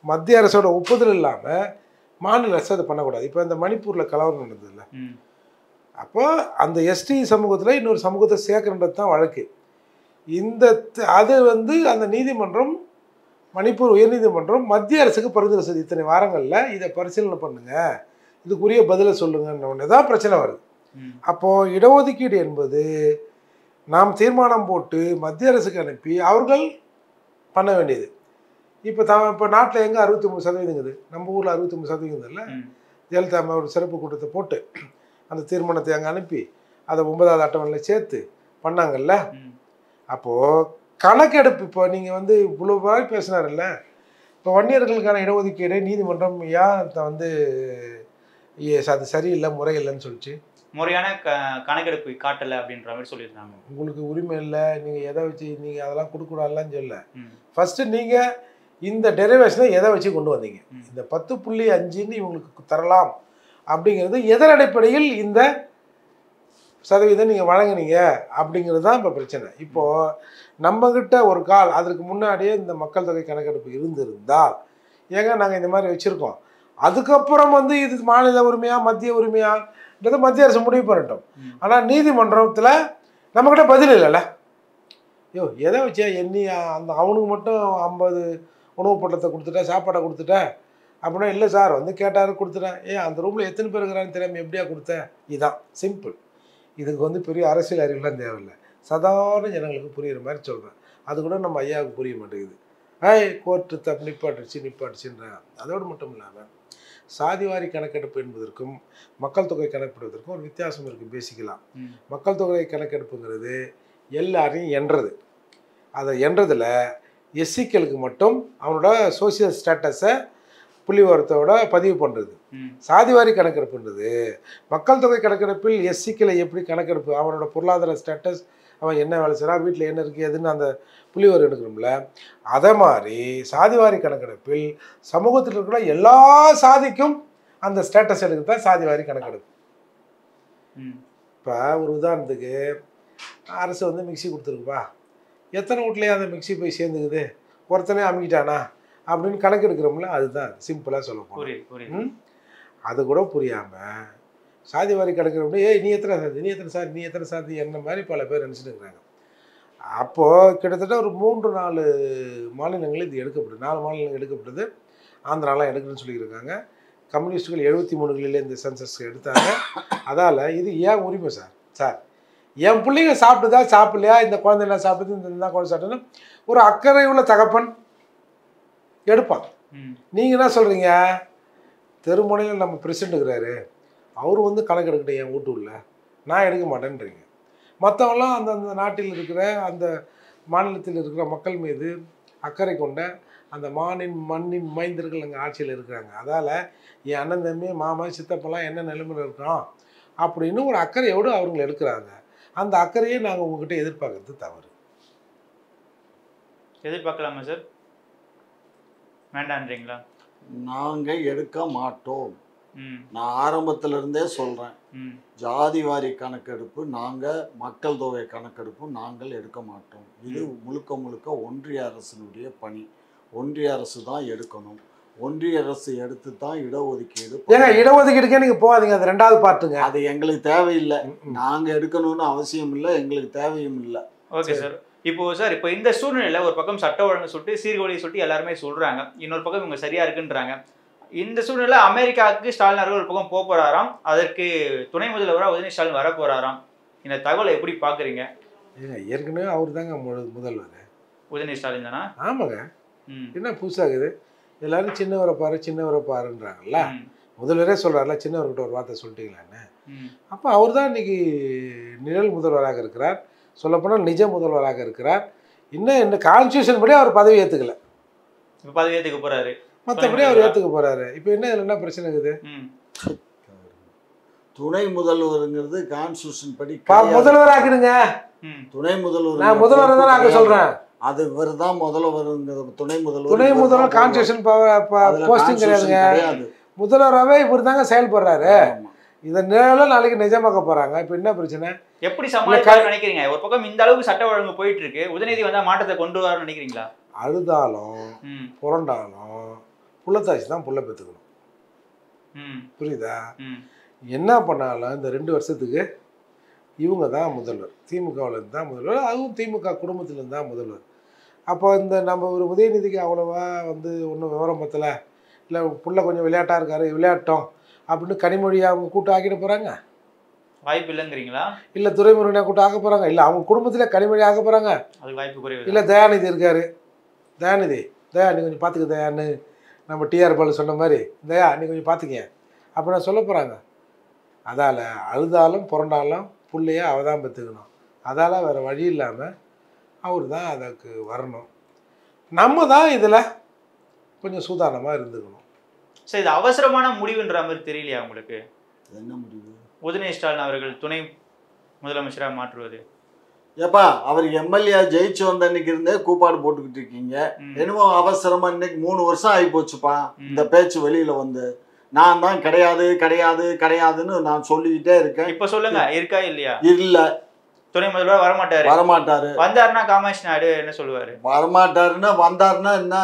மத்திய அரசோட ஒப்புதல் இல்லாமல் மாநில அரசு அதை பண்ணக்கூடாது. இப்போ இந்த மணிப்பூரில் கலவரம் நடந்ததில்ல, அப்போ அந்த எஸ்டி சமூகத்தில் இன்னொரு சமூகத்தை சேர்க்கணுன்றது தான் வழக்கு. அது அந்த நீதிமன்றம், மணிப்பூர் உயர்நீதிமன்றம் மத்திய அரசுக்கு பரிந்துரை செய்து இத்தனை வாரங்களில் இதை பரிசீலனை பண்ணுங்க, இதுக்குரிய பதிலை சொல்லுங்கன்னு ஒன்று தான் பிரச்சனை வருது. அப்போது இடஒதுக்கீடு என்பது நாம் தீர்மானம் போட்டு மத்திய அரசுக்கு அனுப்பி அவர்கள் பண்ண வேண்டியது. இப்போ நாட்டில் எங்கே 63%, நம்ம ஊரில் 63% இல்லை. ஜெயலலிதா ஒரு சிறப்பு கூட்டத்தை போட்டு அந்த தீர்மானத்தை அங்கே அனுப்பி அதை 9வது அட்டவணையில் சேர்த்து பண்ணாங்கல்ல. அப்போது கணக்கெடுப்பு, இப்போ நீங்கள் இவ்வளோ வாய் பேசினார்ல, இப்போ வன்னியர்களுக்கான இடஒதுக்கீடு நீதிமன்றம் ஏன் அது சரியில்லை முறையில்லைன்னு சொல்லிச்சு? முறையான கணக்கெடுப்பு காட்டலை அப்படின்ற மாதிரி சொல்லியிருந்தாங்க. உங்களுக்கு உரிமை இல்லை, நீங்கள் எதை வச்சு நீங்கள் அதெல்லாம் கொடுக்கூடாதுன்னு சொல்ல. ஃபஸ்ட்டு நீங்கள் இந்த டெரிவேஷனை எதை வச்சு கொண்டு வந்தீங்க? இந்த 10.5 இவங்களுக்கு தரலாம் அப்படிங்கிறது எதன் அடிப்படையில் இந்த சதவீதம் நீங்கள் வழங்கினீங்க அப்படிங்கிறது தான் இப்போ பிரச்சனை. இப்போது நம்மக்கிட்ட ஒரு கால் அதற்கு முன்னாடியே இந்த மக்கள் தொகை கணக்கெடுப்பு இருந்திருந்தால், ஏங்க நாங்கள் இந்த மாதிரி வச்சுருக்கோம், அதுக்கப்புறம் இது மாநில உரிமையா மத்திய உரிமையான்றது மத்திய அரசு முடிவு பண்ணட்டும். ஆனால் நீதிமன்றத்தில் நம்மக்கிட்ட பதில் இல்லைல்ல. எதை வச்சா எண்ணி அவனுக்கு மட்டும் 50 உணவு பொட்டலத்தை கொடுத்துட்டேன், சாப்பாடை கொடுத்துட்டேன் அப்படின்னா, இல்லை சார் கேட்டார் கொடுத்துட்டேன், அந்த ரூமில் எத்தனை பேர் இருக்கிறான்னு தெரியாமல் எப்படியா கொடுத்தேன்? இதுதான் சிம்பிள். இதுக்கு பெரிய அரசியல் அறிவுலாம் தேவையில்லை, சாதாரண ஜனங்களுக்கு புரிகிற மாதிரி சொல்கிறேன். அது கூட நம்ம ஐயாவுக்கு புரிய மாட்டேங்குது. கோர்ட்டு தப்பு நிப்பாட்டுச்சுன்றேன். அதோடு மட்டும் இல்லாமல் சாதிவாரி கணக்கெடுப்பு என்பதற்கும் மக்கள் தொகை கணக்கெடுப்பதற்கும் ஒரு வித்தியாசம் இருக்குது. பேசிக்கலாம். மக்கள் தொகை கணக்கெடுப்புங்கிறது எல்லாரையும் எண்ணுறது. அதை எண்ணுறதுல எஸ்சிக்களுக்கு மட்டும் அவனோட சோசியல் ஸ்டேட்டஸை புள்ளிவிவரத்தோட பதிவு பண்ணுறது. சாதிவாரி கணக்கெடுப்புன்றது மக்கள் தொகை கணக்கெடுப்பில் எஸ்சிக்களை எப்படி கணக்கெடுப்பு, அவனோட பொருளாதார ஸ்டேட்டஸ், அவன் என்ன வேலை செய்கிறான், வீட்டில் என்ன இருக்குது எதுன்னு அந்த புள்ளிவிவரம் எடுக்கணும்ல. அதே மாதிரி சாதிவாரி கணக்கெடுப்பில் சமூகத்தில் இருக்கிற எல்லா சாதிக்கும் அந்த ஸ்டேட்டஸ் எடுக்க தான் சாதிவாரி கணக்கெடுப்பு. இப்போ ஒரு உதாரணத்துக்கு அரசு மிக்சி கொடுத்துருக்குப்பா, எத்தனை வீட்லேயே அந்த மிக்சி போய் சேர்ந்துக்குது, ஒருத்தனே அமுக்கிட்டானா அப்படின்னு கணக்கெடுக்கிறோம்ல. அதுதான் சிம்பிளாக சொல்ல போகிறோம். அது கூட புரியாமல் சாதிவாரி கணக்கெடுப்பு, நீ எத்தனை சாதி என்ன மாதிரி பல பேர் நினச்சிட்டு இருக்கிறாங்க. அப்போது கிட்டத்தட்ட ஒரு 3-4 மாநிலங்கள் இது எடுக்கப்படுது. 4 மாநிலங்கள் எடுக்கப்படுது. ஆந்திராலாம் எடுக்கணும்னு சொல்லியிருக்காங்க. கம்யூனிஸ்டுகள் 73 இந்த சென்சஸ் எடுத்தாங்க. அதால் இது ஏன் உரிமை சார் என் பிள்ளைங்க சாப்பிட்டுதா சாப்பிடலையா, இந்த குழந்தை என்ன சாப்பிடுது, இந்த குழந்தை சாப்பிட்டுன்னு ஒரு அக்கறை உள்ள தகப்பன் எடுப்பான். நீங்கள் என்ன சொல்கிறீங்க, தெருமுனையில் நம்ம பிரசிடண்ட் இருக்கிறாரு, அவர் வந்து கணக்கு எடுக்கட்டும் என் வீட்டு உள்ள, நான் எடுக்க மாட்டேன்றீங்க. மற்றவங்களாம் அந்தந்த நாட்டில் இருக்கிற அந்த மாநிலத்தில் இருக்கிற மக்கள் மீது அக்கறை கொண்ட அந்த மண்ணின் மைந்தர்கள் அங்கே ஆட்சியில் இருக்கிறாங்க. அதால் என் அண்ணன் தம்பி மாமா சித்தப்பெல்லாம் என்ன நிலைமையில் இருக்கோம் அப்படின்னு ஒரு அக்கறையோடு அவங்களை எடுக்கிறாங்க. அந்த அக்கறையை நாங்கள் உங்ககிட்ட எதிர்பார்க்கறது தவறு. எதிர்பார்க்கலாமா சார்? வேண்டான்றீங்களா? நாங்கள் எடுக்க மாட்டோம். நான் ஆரம்பத்திலிருந்தே சொல்கிறேன், ஜாதிவாரி கணக்கெடுப்பு நாங்கள் மக்கள் தொகை கணக்கெடுப்பு நாங்கள் எடுக்க மாட்டோம். இது முழுக்க முழுக்க ஒன்றிய அரசினுடைய பணி. ஒன்றிய அரசு தான் எடுக்கணும். ஒன்றிய அரசு எடுத்து தான் இடஒதுக்கீடு. ஏங்க இடஒதுக்கீடுக்கே நீங்கள் போகாதீங்க, அது ரெண்டாவது பார்ட்டுங்க. அது எங்களுக்கு தேவையில்லை. நாங்கள் எடுக்கணும்னு அவசியம் இல்லை, எங்களுக்கு தேவையும் இல்லை. Okay sir. இப்போ சார், இப்போ இந்த சூழ்நிலையில் ஒரு பக்கம் சட்ட ஒழுங்கு சொல்லிட்டு சீர்கொலை சொல்லிட்டு எல்லாருமே சொல்கிறாங்க, இன்னொரு பக்கம் இவங்க சரியாக இருக்குன்றாங்க. இந்த சூழ்நிலை அமெரிக்காவுக்கு ஸ்டாலின் அவர்கள் ஒரு பக்கம் போக போகிறாராம், அதற்கு துணை முதல்வராக உதயநிதி ஸ்டாலின் வர போகிறாராம். இந்த தகவலை எப்படி பார்க்குறீங்க? ஏற்கனவே அவர் தாங்க முதல்வர், உதயநிதி ஸ்டாலின் தானா? ஆமாங்க. என்ன புதுசாகுது? எல்லாரும் சின்னவரை பாருன்றாங்கல்ல. முதல்வரே சொல்கிறார்ல, சின்னவர்கிட்ட ஒரு வார்த்தை சொல்லிட்டீங்களான்னு. அப்போ அவர் தான் இன்னைக்கு நிழல் முதல்வராக இருக்கிறார், சொல்லப்போனால் நிஜ முதல்வராக இருக்கிறார். இன்னும் கான்ஸ்டியூஷன் படி அவர் பதவி ஏற்றுக்கல. இப்போ பதவி ஏற்றுக்க போகிறாரு, மற்றபடி அவர் ஏற்றுக்க போகிறாரு. இப்போ என்ன பிரச்சனை இருக்குது? துணை முதல்வருங்கிறது கான்ஸ்டியூஷன் படி முதல்வராக்கிடுங்க. துணை முதல்வர், நான் முதல்வர் தான் நான் சொல்கிறேன். அது இவர் தான் முதல்வருங்கிறது. துணை முதல்வர் கான்ஸ்டியூஷன் போஸ்டிங் கிடையாதுங்க. முதல்வராகவே இவர் தாங்க செயல்படுறாரு. இதை நேரில் நாளைக்கு நிஜமாக்க போறாங்க. இப்போ என்ன பிரச்சனை? எப்படி சமாளிக்க நினைக்கிறீங்க? ஒரு பக்கம் இந்த அளவுக்கு சட்ட ஒழுங்கு போயிட்டு இருக்கு, உதயநிதி வந்தா மாற்றத்தை கொண்டு வர நினைக்கிறீங்களா? அழுதாலும் புரண்டாலும் புள்ளத்தாச்சி தான் புள்ள பெற்றுக்கணும். புரியுதா? என்ன பண்ணாலும் இந்த 2 வருஷத்துக்கு இவங்க தான் முதல்வர். திமுகவிலேருந்து தான் முதல்வர், அதுவும் திமுக குடும்பத்திலேருந்து தான் முதல்வர். அப்போ இந்த நம்ம ஒரு உதயநிதிக்கு அவ்வளோவா ஒன்றும் விவரம் பத்தலை, இல்லை புள்ள கொஞ்சம் விளையாட்டாக இருக்காரு, விளையாட்டோம் அப்படின்னு கனிமொழியை அவங்க கூட்டம் ஆக்கிட போகிறாங்க? வாய்ப்பு இல்லைங்கிறீங்களா? இல்லை துரைமுருகனை கூட்டம் ஆக்க போகிறாங்க? இல்லை அவங்க குடும்பத்தில் கனிமொழி ஆக்க போகிறாங்க? அது வாய்ப்பு குறைவு. இல்லை தயாநிதி இருக்காரு, தயா நீ கொஞ்சம் பார்த்துக்க தயான்னு நம்ம டிஆர் பாலு சொன்ன மாதிரி, தயா நீ கொஞ்சம் பார்த்துக்க அப்படின்னு சொல்ல போகிறாங்க. அதால் அழுதாலும் புரண்டாலும் பிள்ளைய அவ தான் பெற்றுக்கணும். அதால் வேறு வழி இல்லாமல் அவர் தான் அதுக்கு வரணும். நம்ம தான் இதில் கொஞ்சம் சூதானமாக இருந்துக்கணும். சரி, இது அவசரமான முடிவுன்ற மாதிரி தெரியலையா உங்களுக்கு? என்ன முடிவு? உதயநிதி ஸ்டாலின் அவர்கள் துணை முதலமைச்சராக மாற்றுவது. ஏப்பா, அவர் எம்எல்ஏ ஜெயிச்சு வந்த அன்னைக்கு இருந்தே கூப்பாடு போட்டுக்கிட்டு இருக்கீங்க. என்னமோ அவசரமா இன்னைக்கு 3 வருஷம் ஆகி போச்சுப்பா இந்த பேச்சு வெளியில வந்து. நான் தான் கிடையாதுன்னு நான் சொல்லிக்கிட்டே இருக்கேன். இப்ப சொல்லுங்க, இருக்கா இல்லையா? இல்ல, துணை முதல்வர் வரமாட்டாரு. வந்தாருன்னா காமாட்சி நாயுடு என்ன சொல்லுவாரு? வரமாட்டாருன்னா வந்தாருன்னா என்ன,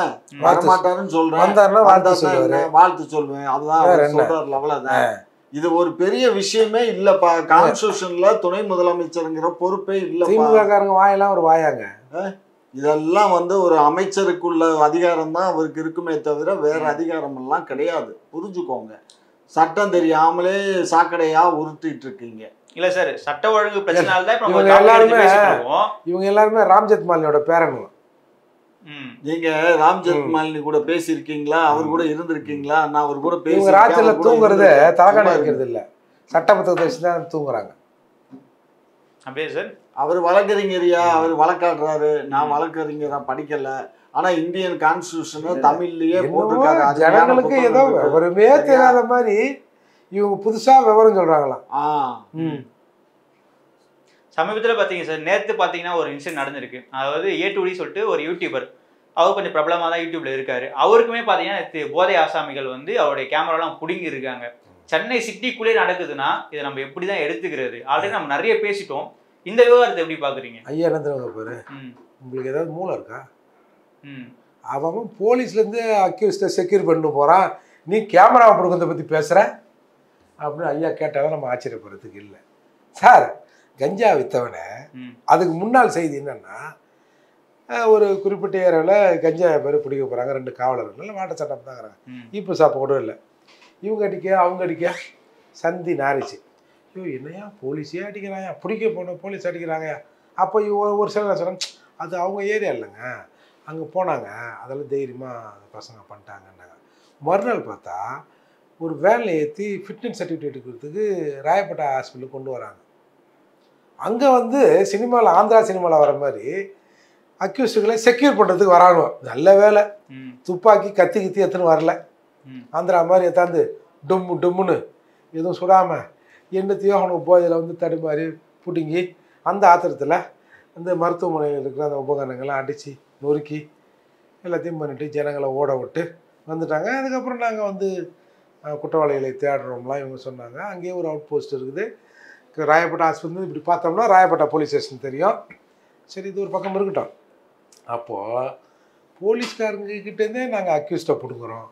வரமாட்டாருன்னு சொல்றேன், வாழ்த்து சொல்லுவேன். அதுதான் சொல்றாருல, அவ்வளவுதான். இது ஒரு பெரிய விஷயமே இல்லப்பா. கான்ஸ்டியூஷன்ல துணை முதலமைச்சருங்கிற பொறுப்பே இல்லப்பா. திமுககாரங்க வாயெல்லாம் ஒரு வாயாங்க. இதெல்லாம் ஒரு அமைச்சருக்குள்ள அதிகாரம் தான் அவருக்கு இருக்குமே தவிர வேற அதிகாரம் எல்லாம் கிடையாது. புரிஞ்சுக்கோங்க. சட்டம் தெரியாமலே சாக்கடையா உருட்டிட்டு இருக்கீங்க. இல்ல சார், சட்ட ஒழுங்கு பிரச்சனால தான் இவங்க எல்லாருமே ராம்ஜெத் மாலினியோட பேரனுங்க. நீங்க ராம்ஜெத் மாலினி கூட பேசியிருக்கீங்களா? அவர் கூட இருந்திருக்கீங்களா? நான் அவர் கூட பேசி ராத்திரில தூங்குறது தலைகாணி வைக்கிறது இல்ல, சட்ட புத்தகத்தை வச்சு தான் தூங்குறாங்க. அப்படியே சார், அவர் வழக்கறிஞரியா, அவர் வழக்காடுறாரு. நான் வழக்கறிஞரா படிக்கல, ஆனா இந்தியன் கான்ஸ்டிடியூஷனை தமிழ்லயே போட்டிருக்காரு. ஜனங்களுக்கு ஏதோ விவரமே தெரியாத மாதிரி இவங்க புதுசா விவரம் சொல்றாங்களாம். சமீபத்தில் பார்த்தீங்க சார், நேற்று பார்த்தீங்கன்னா ஒரு இன்சிடென்ட் நடந்திருக்கு. அதாவது A2D சொல்லிட்டு ஒரு யூடியூபர், அவர் கொஞ்சம் பிரபலமாக தான் யூடியூப்ல இருக்காரு. அவருக்குமே பார்த்தீங்கன்னா போதை ஆசாமிகள் அவருடைய கேமராலாம் பிடுங்கி இருக்காங்க. சென்னை சிட்டிக்குள்ளே நடக்குதுன்னா இதை நம்ம எப்படி தான் எடுத்துக்கிறது? ஆல்ரெடி நம்ம நிறைய பேசிட்டோம். இந்த விவகாரத்தை எப்படி பார்க்குறீங்க? ஐயா என்ன தெரியுங்க பாரு, உங்களுக்கு ஏதாவது மூளை இருக்கா? அவன் போலீஸ்லேருந்து அக்யூஸ்டை செக்யூர் பண்ணி போகிறான், நீ கேமராவை பிடுங்கிறத பற்றி பேசுகிற அப்படின்னு ஐயா கேட்டாலும் நம்ம ஆச்சரியப்படுறதுக்கு இல்லை சார். கஞ்சா வித்தவனை அதுக்கு முன்னாள் செய்தி என்னன்னா, ஒரு குறிப்பிட்ட ஏரியாவில் கஞ்சா பேர் பிடிக்க போகிறாங்க, 2 காவலர்கள் நல்ல மாட்ட சட்டம் தாங்கிறாங்க. இப்போ சாப்பா கூட இல்லை, இவங்க அடிக்க அவங்க அடிக்க சந்தி நாரிச்சு. ஐயோ என்னையா போலீஸே அடிக்கிறாயா, பிடிக்க போன போலீஸ் அடிக்கிறாங்கயா. அப்போ ஒரு சிலர் சொல்கிறாங்க, அது அவங்க ஏரியா இல்லைங்க, அங்கே போனாங்க, அதெல்லாம் தைரியமாக பசங்க பண்ணிட்டாங்கன்னாங்க. மறுநாள் பார்த்தா ஒரு வேனில் ஏற்றி ஃபிட்னஸ் சர்டிஃபிகேட் எடுக்கிறதுக்கு ராயப்பேட்டை ஹாஸ்பிட்டலுக்கு கொண்டு வராங்க. அங்கே வந்து சினிமாவில் ஆந்திரா சினிமாவில் வர மாதிரி அக்யூஸ்டுகளை செக்யூர் பண்ணுறதுக்கு வராங்க. நல்ல வேலை, துப்பாக்கி கத்தி கித்தி எத்தனை வரல. ஆந்திரா மாதிரி எத்தாந்து டொம்முன்னு எதுவும் சுடாமல் என்னத்தையோ அவனுக்கு போதையில் வந்து தடுமாறி பிடுங்கி அந்த ஆத்திரத்தில் அந்த மருத்துவமனையில் இருக்கிற அந்த உபகரணங்கள்லாம் அடித்து நொறுக்கி எல்லாத்தையும் பண்ணிட்டு ஜனங்களை ஓட விட்டு வந்துட்டாங்க. அதுக்கப்புறம் நாங்கள் வந்து குற்றவாளிகளை தேடுறோம்லாம் இவங்க சொன்னாங்க. அங்கேயே ஒரு அவுட் போஸ்ட் இருக்குது. ராயப்பேட்டை ஹாஸ்பிட்டல் இப்படி பார்த்தோம்னா ராயப்பேட்டை போலீஸ் ஸ்டேஷன் தெரியும். சரி, இது ஒரு பக்கம் இருக்கட்டும். அப்போது போலீஸ்காரங்கிட்டேருந்தே நாங்கள் அக்யூஸ்டை பிடுங்குறோம்,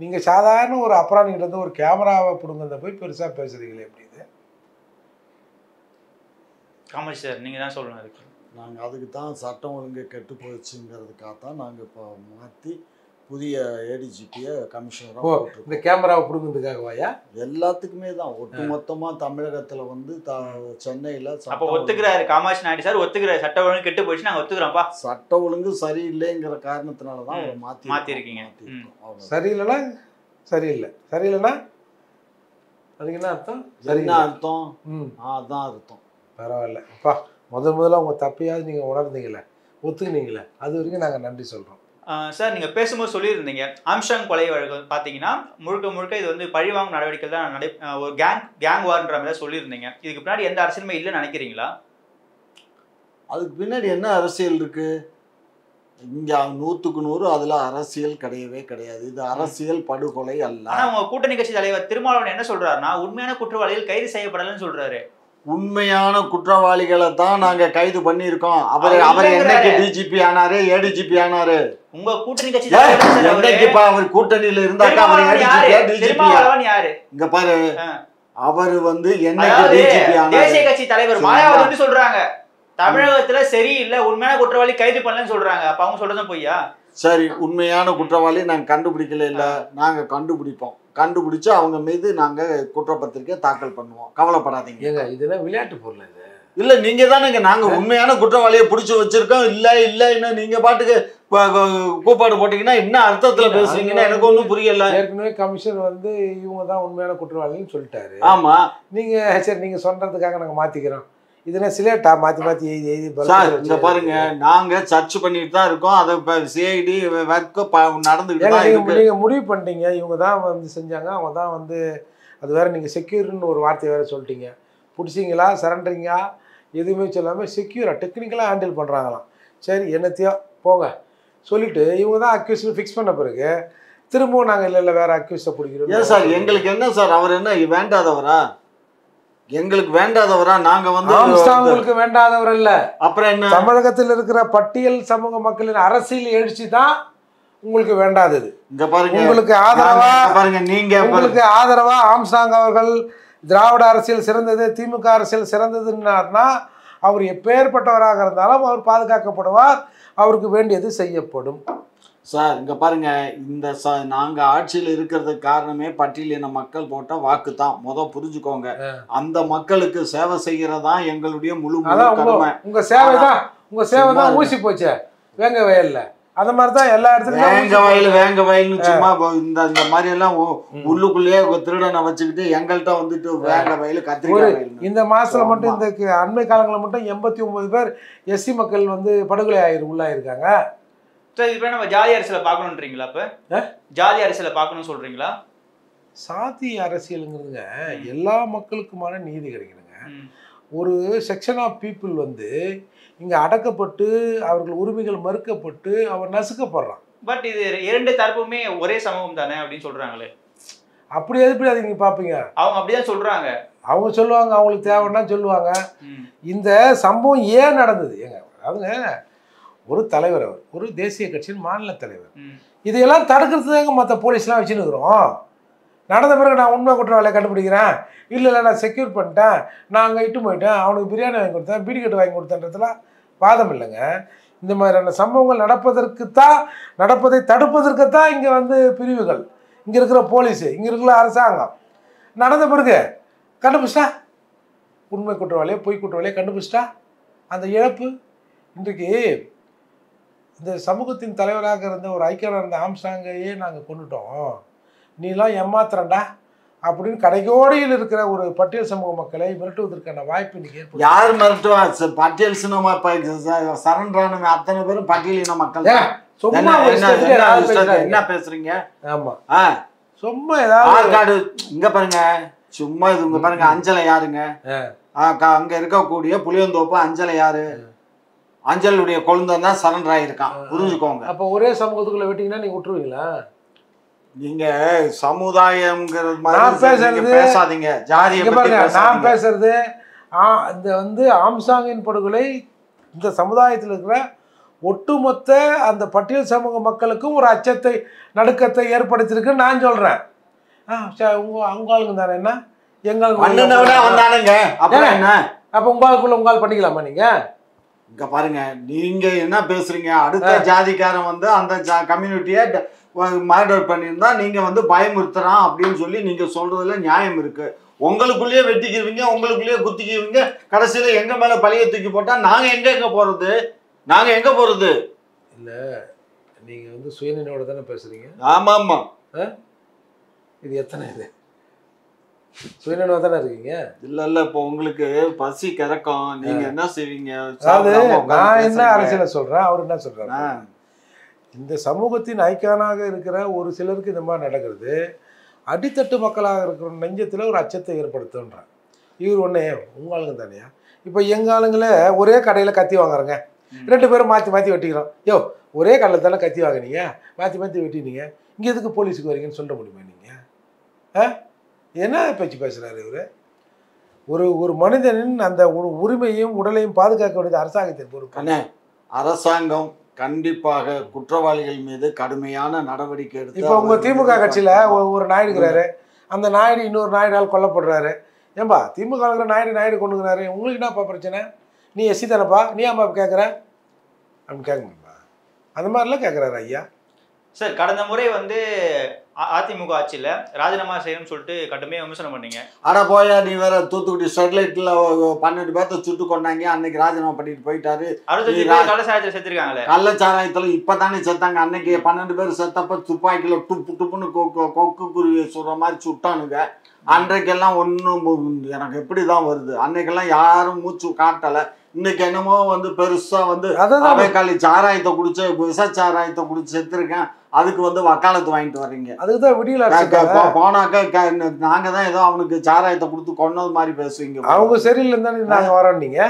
நீங்கள் சாதாரண ஒரு அப்ராணிகிட்டேருந்து ஒரு கேமராவை பிடுங்கிறத போய் பெருசாக பேசுகிறீங்களே எப்படி? இது காமராஜ் சார் நீங்கள் தான் சொல்லணும். அதுக்கு நாங்கள் அதுக்கு தான் சட்டம் ஒழுங்கு கெட்டு போச்சுங்கிறதுக்காக தான் நாங்கள் இப்போ மாற்றி புதிய ஏடிஜிபியை கமிஷனராக போட்டிருக்கோம். இந்த கேமராவை பிடுங்கிறதுக்காகவாயா? எல்லாத்துக்குமே தான். ஒட்டுமொத்தமாக தமிழகத்தில் வந்து சென்னையில் அப்போ ஒத்துக்கிறாரு காமாட்சி நாயுடு சார், ஒத்துக்கிறாரு சட்ட ஒழுங்கு கெட்டு போயிடுச்சு, நாங்கள் ஒத்துக்கிறோம்ப்பா. சட்ட ஒழுங்கு சரியில்லைங்கிற காரணத்தினால தான் அவரை மாற்றிருக்கீங்க. சரியில்லைன்னா சரியில்லை, சரியில்லைன்னா அதுக்கு என்ன அர்த்தம்? என்ன அர்த்தம்? அதுதான் அர்த்தம். பரவாயில்ல அப்பா, முதல்ல உங்கள் தப்பையாவது நீங்கள் உணர்ந்தீங்களே, ஒத்துக்கினீங்களே, அது வரைக்கும் நாங்கள் நன்றி சொல்கிறோம். சார் நீங்கள் பேசும்போது சொல்லியிருந்தீங்க ஆம்ஸ்ட்ராங் கொலை வழக்கு பார்த்தீங்கன்னா முழுக்க இது வந்து பழிவாங்கும் நடவடிக்கை தான் ஒரு கேங் வார்ன்ற மாதிரி சொல்லியிருந்தீங்க. இதுக்கு பின்னாடி எந்த அரசியலுமே இல்லைன்னு நினைக்கிறீங்களா? அதுக்கு பின்னாடி என்ன அரசியல் இருக்கு? இங்கே 100க்கு 100 அதில் அரசியல் கிடையவே கிடையாது. இது அரசியல் படுகொலை அல்ல. ஆனால் உங்கள் கூட்டணி கட்சி தலைவர் திருமாவளவன் என்ன சொல்றாருன்னா உண்மையான குற்றவாளிகள் கைது செய்யப்படலன்னு சொல்றாரு. உண்மையான குற்றவாளிகளை தான் நாங்க கைது பண்ணியிருக்கோம். அவர் என்னைக்கு டிஜிபி ஆனாரு, ஏடிஜிபி ஆனாரு? உங்க கூட்டணி கட்சி என்னைக்குப்பா அவர் கூட்டணியில இருந்தாக்கா அவர் ஏடிஜிபியா டிஜிபியா? இங்க பாரு, அவர் வந்து என்னைக்கு டிஜிபி ஆனாரு? தேசிய கட்சி தலைவர் மாயாவதி வந்து சொல்றாங்க தமிழகத்துல சரியில்லை, உண்மையான குற்றவாளி கைது பண்ணலன்னு சொல்றாங்க. அப்ப அவங்க சொல்றதும் பொய்யா? சரி, உண்மையான குற்றவாளி நாங்க கண்டுபிடிக்கல, இல்ல நாங்க கண்டுபிடிப்போம். கண்டுபிடிச்சு அவங்க மீது நாங்க குற்றப்பத்திரிக்கை தாக்கல் பண்ணுவோம். கவலைப்படாதீங்க. இதெல்லாம் விளையாட்டு பொருள் இது இல்ல. நீங்க தானேங்க நாங்க உண்மையான குற்றவாளியை பிடிச்சி வச்சிருக்கோம். இல்ல நீங்க பாட்டுக்கு கூப்பாடு போட்டீங்கன்னா என்ன அர்த்தத்துல பேசுறீங்கன்னா எனக்கு ஒன்றும் புரியல. ஏற்கனவே கமிஷனர் வந்து இவங்க தான் உண்மையான குற்றவாளின்னு சொல்லிட்டாரு. ஆமா, நீங்க சரி நீங்க சொல்றதுக்காக நாங்க மாத்திக்கிறோம். இதுனா சிலேட்டா மாத்தி எழுதி இங்க பாருங்க, நாங்க சர்ச் பண்ணிட்டு தான் இருக்கோம். அதை சிஐடி நடந்துகிட்டு தான் இருக்கு. நீங்க முடிவு பண்ணிட்டீங்க இவங்க தான் வந்து செஞ்சாங்க, அவங்க தான் வந்து அது வேற. நீங்க செக்யூர்னு ஒரு வார்த்தை வேற சொல்லிட்டீங்க. பிடிச்சிங்களா, சரண்டரிங்கா எதுவுமே சொல்லாமல் செக்யூராக டெக்னிக்கலாக ஹேண்டில் பண்ணுறாங்களாம். சரி, என்னத்தையோ போங்க சொல்லிட்டு இவங்க தான் அக்யூஸ்ட் ஃபிக்ஸ் பண்ண பிறகு திரும்பவும் நாங்கள் இல்லை வேற அக்யூஸ்டை பிடிக்கிறோம். ஏன் சார் எங்களுக்கு என்ன சார், அவர் என்ன வேண்டாதவரா? எங்களுக்கு வேண்டாதவரா? நாங்க வந்து உங்களுக்கு வேண்டாதவர் இல்ல. அப்புறம் என்ன? தமிழகத்தில் இருக்கிற பட்டியல் சமூக மக்களின் அரசியல் எழுச்சி தான் உங்களுக்கு வேண்டாதது. இங்க பாருங்க, உங்களுக்கு ஆதரவா பாருங்க, நீங்க உங்களுக்கு ஆதரவா ஆம்ஸ்ட்ராங் அவர்கள் திராவிட அரசியல் சிறந்தது, திமுக அரசியல் சிறந்ததுன்னார்னா அவர் எப்பேற்பட்டவராக இருந்தாலும் அவர் பாதுகாக்கப்படுவார், அவருக்கு வேண்டியது செய்யப்படும். சார் இங்க பாருங்க, இந்த நாங்க ஆட்சியில் இருக்கிறதுக்கு காரணமே பட்டியலின மக்கள் போட்ட வாக்கு தான். புரிஞ்சுக்கோங்க, அந்த மக்களுக்கு சேவை செய்யறதா எங்களுடைய முழு கடமை. உங்க சேவை தான் ஊசி போச்சு வேங்க வயல்ல. அந்த மாதிரி தான் எல்லா இடத்துலயும் வேங்க வயல்னு சும்மா இந்த மாதிரி எல்லாம் உள்ளுக்குள்ளேயே திருடனை வச்சுக்கிட்டு எங்கள்கிட்ட வந்துட்டு வேங்க வயல் கத்திரிக்காய். இந்த மாசத்துல மட்டும் இந்த அண்மை காலங்களில் மட்டும் 89 பேர் எஸ்சி மக்கள் வந்து படுகொலை உள்ளாயிருக்காங்க. சார் இப்போ நம்ம ஜாதி அரசியலை பார்க்கணுன்றீங்களா? இப்போ ஜாதி அரசியலை பார்க்கணும்னு சொல்றீங்களா? சாதி அரசியலுங்கிறதுங்க எல்லா மக்களுக்குமான நீதி கிடைக்கணுங்க. ஒரு செக்ஷன் ஆஃப் பீப்புள் வந்து இங்கே அடக்கப்பட்டு அவர்கள் உரிமைகள் மறுக்கப்பட்டு அவர் நசுக்கப்படுறான். பட் இது இரண்டு தரப்புமே ஒரே சமூகம் தானே அப்படின்னு சொல்றாங்களே. அப்படி எப்படி அதை நீங்கள் பார்ப்பீங்க? அவங்க அப்படிதான் சொல்றாங்க. அவங்க சொல்லுவாங்க, அவங்களுக்கு தேவைன்னா சொல்லுவாங்க. இந்த சம்பவம் ஏன் நடந்தது? ஏங்க அவங்க ஒரு தலைவர், அவர் ஒரு தேசிய கட்சியின் மாநில தலைவர். இதையெல்லாம் தடுக்கிறதுதாங்க மற்ற போலீஸ்லாம் வச்சுன்னு இருக்கிறோம். நடந்த பிறகு நான் உண்மை குற்றவாளியை கண்டுபிடிக்கிறேன், இல்லை நான் செக்யூர் பண்ணிட்டேன், நான் அங்கே இட்டு போயிட்டேன், அவனுக்கு பிரியாணி வாங்கி கொடுத்தேன், பீடி கட்டு வாங்கி கொடுத்தேன்றதுலாம் வாதம் இல்லைங்க. இந்த மாதிரியான சம்பவங்கள் நடப்பதை தடுப்பதற்குத்தான் இங்கே வந்து பிரிவுகள், இங்கே இருக்கிற போலீஸு, இங்கே இருக்கிற அரசாங்கம். நடந்த பிறகு கண்டுபிடிச்சிட்டா உண்மை குற்றவாளியை பொய் குற்றவாளியை கண்டுபிடிச்சிட்டா அந்த இழப்பு. இன்றைக்கு இந்த சமூகத்தின் தலைவராக இருந்த ஒரு ஐக்கியராக இருந்த ஆம்ஸ்டாங்கையே நாங்கள் கொண்டுட்டோம், நீலாம் ஏமாத்துறண்டா அப்படின்னு கடைக்கோடியில் இருக்கிற ஒரு பட்டியல் சமூக மக்களை மிரட்டுவதற்கான வாய்ப்பு இன்னைக்கு ஏற்படும். யார் மிரட்டுவா? பட்டியல் சினிமா சரண்டரான அத்தனை பேரும் பட்டியலின மக்கள். சும்மா என்ன பேசுறீங்க? ஆமா, சும்மா ஆதார் கார்டு இங்க பாருங்க, சும்மா இது இங்க பாருங்க. அஞ்சலை யாருங்க? அங்க இருக்கக்கூடிய புளியந்தோப்பு அஞ்சலை யாரு? அஞ்சலுடைய கொழுந்தை தான் சரண்டர் ஆயிருக்கான், புரிஞ்சுக்கோங்க. அப்ப ஒரே சமூகத்துக்குள்ள விட்டீங்கன்னா நீங்க விட்டுருவீங்களா? நீங்க சமுதாயம்ங்கிறது மாதிரி பேசாதீங்க, ஜாதியை பத்தி பேசாதீங்க. நான் பேசுறது இந்த வந்து ஆம்சாங்கின் படுகொலை இந்த சமுதாயத்தில் இருக்கிற ஒட்டுமொத்த அந்த பட்டியல் சமூக மக்களுக்கும் ஒரு அச்சத்தை நடுக்கத்தை ஏற்படுத்தியிருக்குன்னு நான் சொல்றேன். உங்க ஆளுங்க தானே என்ன எங்களுக்கு அப்ப உங்களுக்குள்ள உங்களால் பண்ணிக்கலாமா? நீங்க இங்க பாருங்க, நீங்க என்ன பேசுறீங்க? அடுத்த ஜாதிக்காரன் வந்து அந்த கம்யூனிட்டியை மர்டர் பண்ணியிருந்தா நீங்க வந்து பயமுறுத்துறான் அப்படின்னு சொல்லி நீங்க சொல்றதுல நியாயம் இருக்கு. உங்களுக்குள்ளேயே வெட்டிக்குவீங்க, உங்களுக்குள்ளேயே குத்திக்குவீங்க, கடைசியில எங்க மேல பழைய தூக்கி போட்டா நாங்க எங்க போறது? நாங்க எங்க போறது? இல்ல, நீங்க வந்து சுயநினைவோட தானே பேசுறீங்க. ஆமா ஆமா, இது எத்தனை இது சுயநினைவா தானே இருக்கீங்க. இல்ல இப்போ உங்களுக்கு பசி கிறக்கம், நீங்க என்ன செய்வீங்க? நான் என்ன அரசியல சொல்றேன், அவர் என்ன சொல்றாரு? இந்த சமூகத்தின் ஐக்கானாக இருக்கிற ஒரு சிலருக்கு இந்த மாதிரி நடக்கிறது அடித்தட்டு மக்களாக இருக்கிற நெஞ்சத்தில் ஒரு அச்சத்தை ஏற்படுத்துன்றான். இவர் ஒன்றே உங்கள் ஆளுங்க தானேயா? இப்போ எங்கள் ஆளுங்களே ஒரே கடையில் கத்தி வாங்குறேங்க, 2 பேரும் மாற்றி மாற்றி வெட்டிக்கிறோம். யோ, ஒரே கடையில் தானே கத்தி வாங்கினீங்க, மாற்றி மாற்றி வெட்டினீங்க, இங்கே எதுக்கு போலீஸுக்கு வரீங்கன்னு சொல்ல முடியுமா நீங்கள்? என்ன பேச்சு பேசுகிறாரு இவர்? ஒரு மனிதனின் அந்த உரிமையும் உடலையும் பாதுகாக்க வேண்டியது அரசாங்கத்தின் பொறுப்பு. அரசாங்கம் கண்டிப்பாக குற்றவாளிகள் மீது கடுமையான நடவடிக்கை எடுத்து. இப்போ உங்க திமுக கட்சியில ஒரு நாயுடு இருக்கிறாரு, அந்த நாயுடு இன்னொரு நாயுடால் கொல்லப்படுறாரு. ஏன்பா திமுக நாயுடு கொண்டுக்கிறாரு, உங்களுக்கு என்னப்பா பிரச்சனை? நீ எஸ்சி தானப்பா, நீ ஏன்பா கேட்குற அப்படின்னு கேட்க முடியுமா? அந்த மாதிரிலாம் கேட்குறாரு ஐயா. சார், கடந்த முறை வந்து அதிமுக ஆட்சியில் ராஜினாமா செய்யணும்னு சொல்லிட்டு கடுமையாக விமர்சனம் பண்ணீங்க. ஆனால் போயா நீ வேற தூத்துக்குடி ஸ்டெர்லைட்டில் 12 பேர்த்த சுட்டு கொண்டாங்க, அன்னைக்கு ராஜினாமா பண்ணிட்டு போயிட்டாரு. 65 பேர் கள்ளச்சாராயத்தில் செத்துருக்காங்களே. கள்ளச்சாராயத்தில் இப்போ தானே செத்தாங்க. அன்னைக்கு 12 பேர் செத்தப்ப துப்பாக்கியில் டுப்புன்னு கொக்கு குருவியை சுடுற மாதிரி சுட்டானுங்க. அன்றைக்கெல்லாம் ஒன்றும் எனக்கு எப்படி தான் வருது, அன்னைக்கெல்லாம் யாரும் மூச்சு காட்டலை. இன்னைக்கு என்னமோ வந்து பெருசா வந்து அவைக்காலி சாராயத்தை குடிச்சு விஷ சாராயத்தை குடிச்சு செத்துருக்கேன், அதுக்கு வந்து வக்காலத்து வாங்கிட்டு வர்றீங்க. அதுக்குதான் விடியல போனாக்கா நாங்க தான் ஏதோ அவனுக்கு சாராயத்தை கொடுத்து கொன்னது மாதிரி பேசுவீங்க. அவங்க சரியில்லைன்னு தானே நாங்க வரோம். நீங்க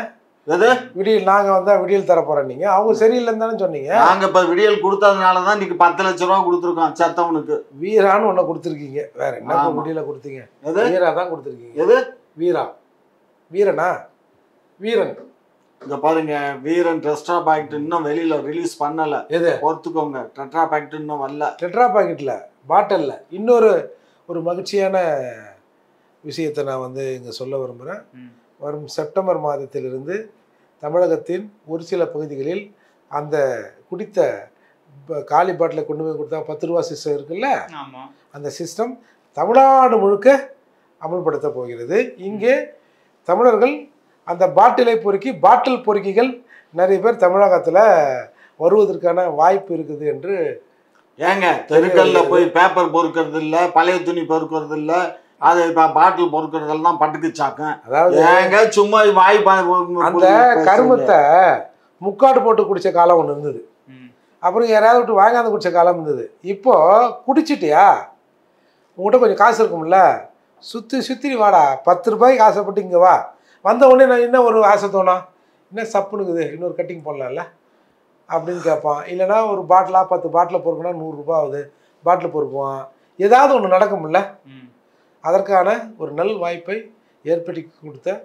எது விடியல் நாங்க வந்தா விடியல் தர போறோம், நீங்க அவங்க சரியில்லைன்னு தானே சொன்னீங்க. நாங்க இப்ப விடியல் கொடுத்ததுனாலதான் இன்னைக்கு 10 லட்சம் ரூபா கொடுத்துருக்கோம் செத்தவனுக்கு. வீரான்னு ஒண்ணு கொடுத்துருக்கீங்க, வேற என்ன விடியல கொடுத்தீங்க? வீரா தான் கொடுத்துருக்கீங்க. எது வீரா? வீரனா? வீரன் இங்க பாருங்க, வீரன் டெட்ரா பாக்கெட் இன்னும் வெளியில ரிலீஸ் பண்ணல. எது பொறுத்துக்கோங்க, டெட்ரா பாக்கெட் இன்னும் வரல. டெட்ரா பாக்கெட்ல பாட்டில்ல. இன்னொரு மகிழ்ச்சியான விஷயத்தை நான் வந்து இங்க சொல்ல விரும்புகிறேன். வரும் செப்டம்பர் மாதத்திலிருந்து தமிழகத்தின் ஒரு சில பகுதிகளில் அந்த குடித்த காலி பாட்டிலை கொண்டு போய் கொடுத்தா 10 ரூபா சிஸ்டம் இருக்குல்ல, அந்த சிஸ்டம் தமிழ்நாடு முழுக்க அமல்படுத்த போகிறது. இங்கே தமிழர்கள் அந்த பாட்டிலை பொறுக்கி பாட்டில் பொறுக்கிகள் நிறைய பேர் தமிழகத்தில் வருவதற்கான வாய்ப்பு இருக்குது என்று. ஏங்க தெருக்கல்ல போய் பேப்பர் பொறுக்கிறது இல்லை, பழைய துணி பொறுக்கிறது இல்லை, அது பாட்டில் பொறுக்கிறதெல்லாம் பட்டுக்கு சாக்கம். அதாவது ஏங்க சும்மா வாய் அந்த கருமத்தை முக்காடு போட்டு குடிச்ச காலம் ஒன்று இருந்தது, அப்புறம் யாராவது விட்டு வாங்காத குடிச்ச காலம் இருந்தது. இப்போ குடிச்சிட்டியா, உங்கள்கிட்ட கொஞ்சம் காசு இருக்கும்ல, சுற்றி வாடா, 10 ரூபாய்க்கு ஆசைப்பட்டு இங்கே வா. வந்த உடனே நான் என்ன ஒரு ஆசை தோணும், என்ன சப்புனுக்குது இன்னொரு கட்டிங் போடலாம்ல அப்படின்னு கேட்பான். இல்லைனா ஒரு பாட்டிலாக 10 பாட்டில் பொறுக்குனா 100 ரூபா ஆகுது, பாட்டில் பொறுக்குவான். ஏதாவது ஒன்று நடக்கும்ல. அதற்கான ஒரு நல் வாய்ப்பை ஏற்படுத்தி கொடுத்த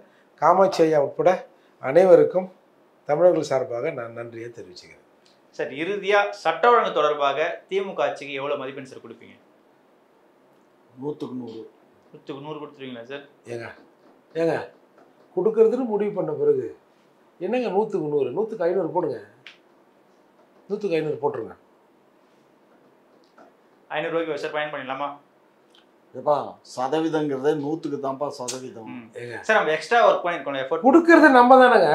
காமாட்சி ஐயா உட்பட அனைவருக்கும் தமிழர்கள் சார்பாக நான் நன்றியை தெரிவிச்சுக்கிறேன். சார், இறுதியாக சட்ட ஒழுங்கு தொடர்பாக திமுக ஆட்சிக்கு எவ்வளோ மதிப்பெண் சார் கொடுப்பீங்க? 100க்கு 100. 100க்கு 100 கொடுத்துருவீங்களா சார்? ஏங்க கொடுக்கறதுன்னு முடிவு பண்ண பிறகு என்னங்க 100க்கு 100? 100க்கு 500 போடுங்க, 100க்கு 500 போட்டுருங்க. 500 ரூபாய்க்கு சார் பயன் பண்ணிடலாமா? ஏப்பா சதவீதங்கிறதே 100க்கு தான்ப்பா சதவீதம். சார் நம்ம எக்ஸ்ட்ரா ஒர்க் பண்ணிருக்கோம், எஃபோர்ட் கொடுக்கறது நம்ம தானேங்க.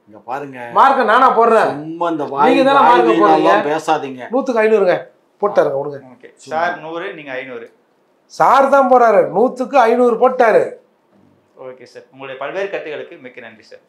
இங்க பாருங்க, மார்க்க நானா போடுறேன், சும்மா இந்த நீங்க தானே மார்க்க போடுறீங்க. பேசாதீங்க. 100க்கு 500ங்க போட்டாருங்க விடுங்க. ஓகே சார் 100 நீங்க 500. சார் தான் போறாரு, 100க்கு 500 போட்டாரு. ஓகே சார், உங்களுடைய பல்வேறு கருத்துக்களுக்கு மிக்க நன்றி சார்.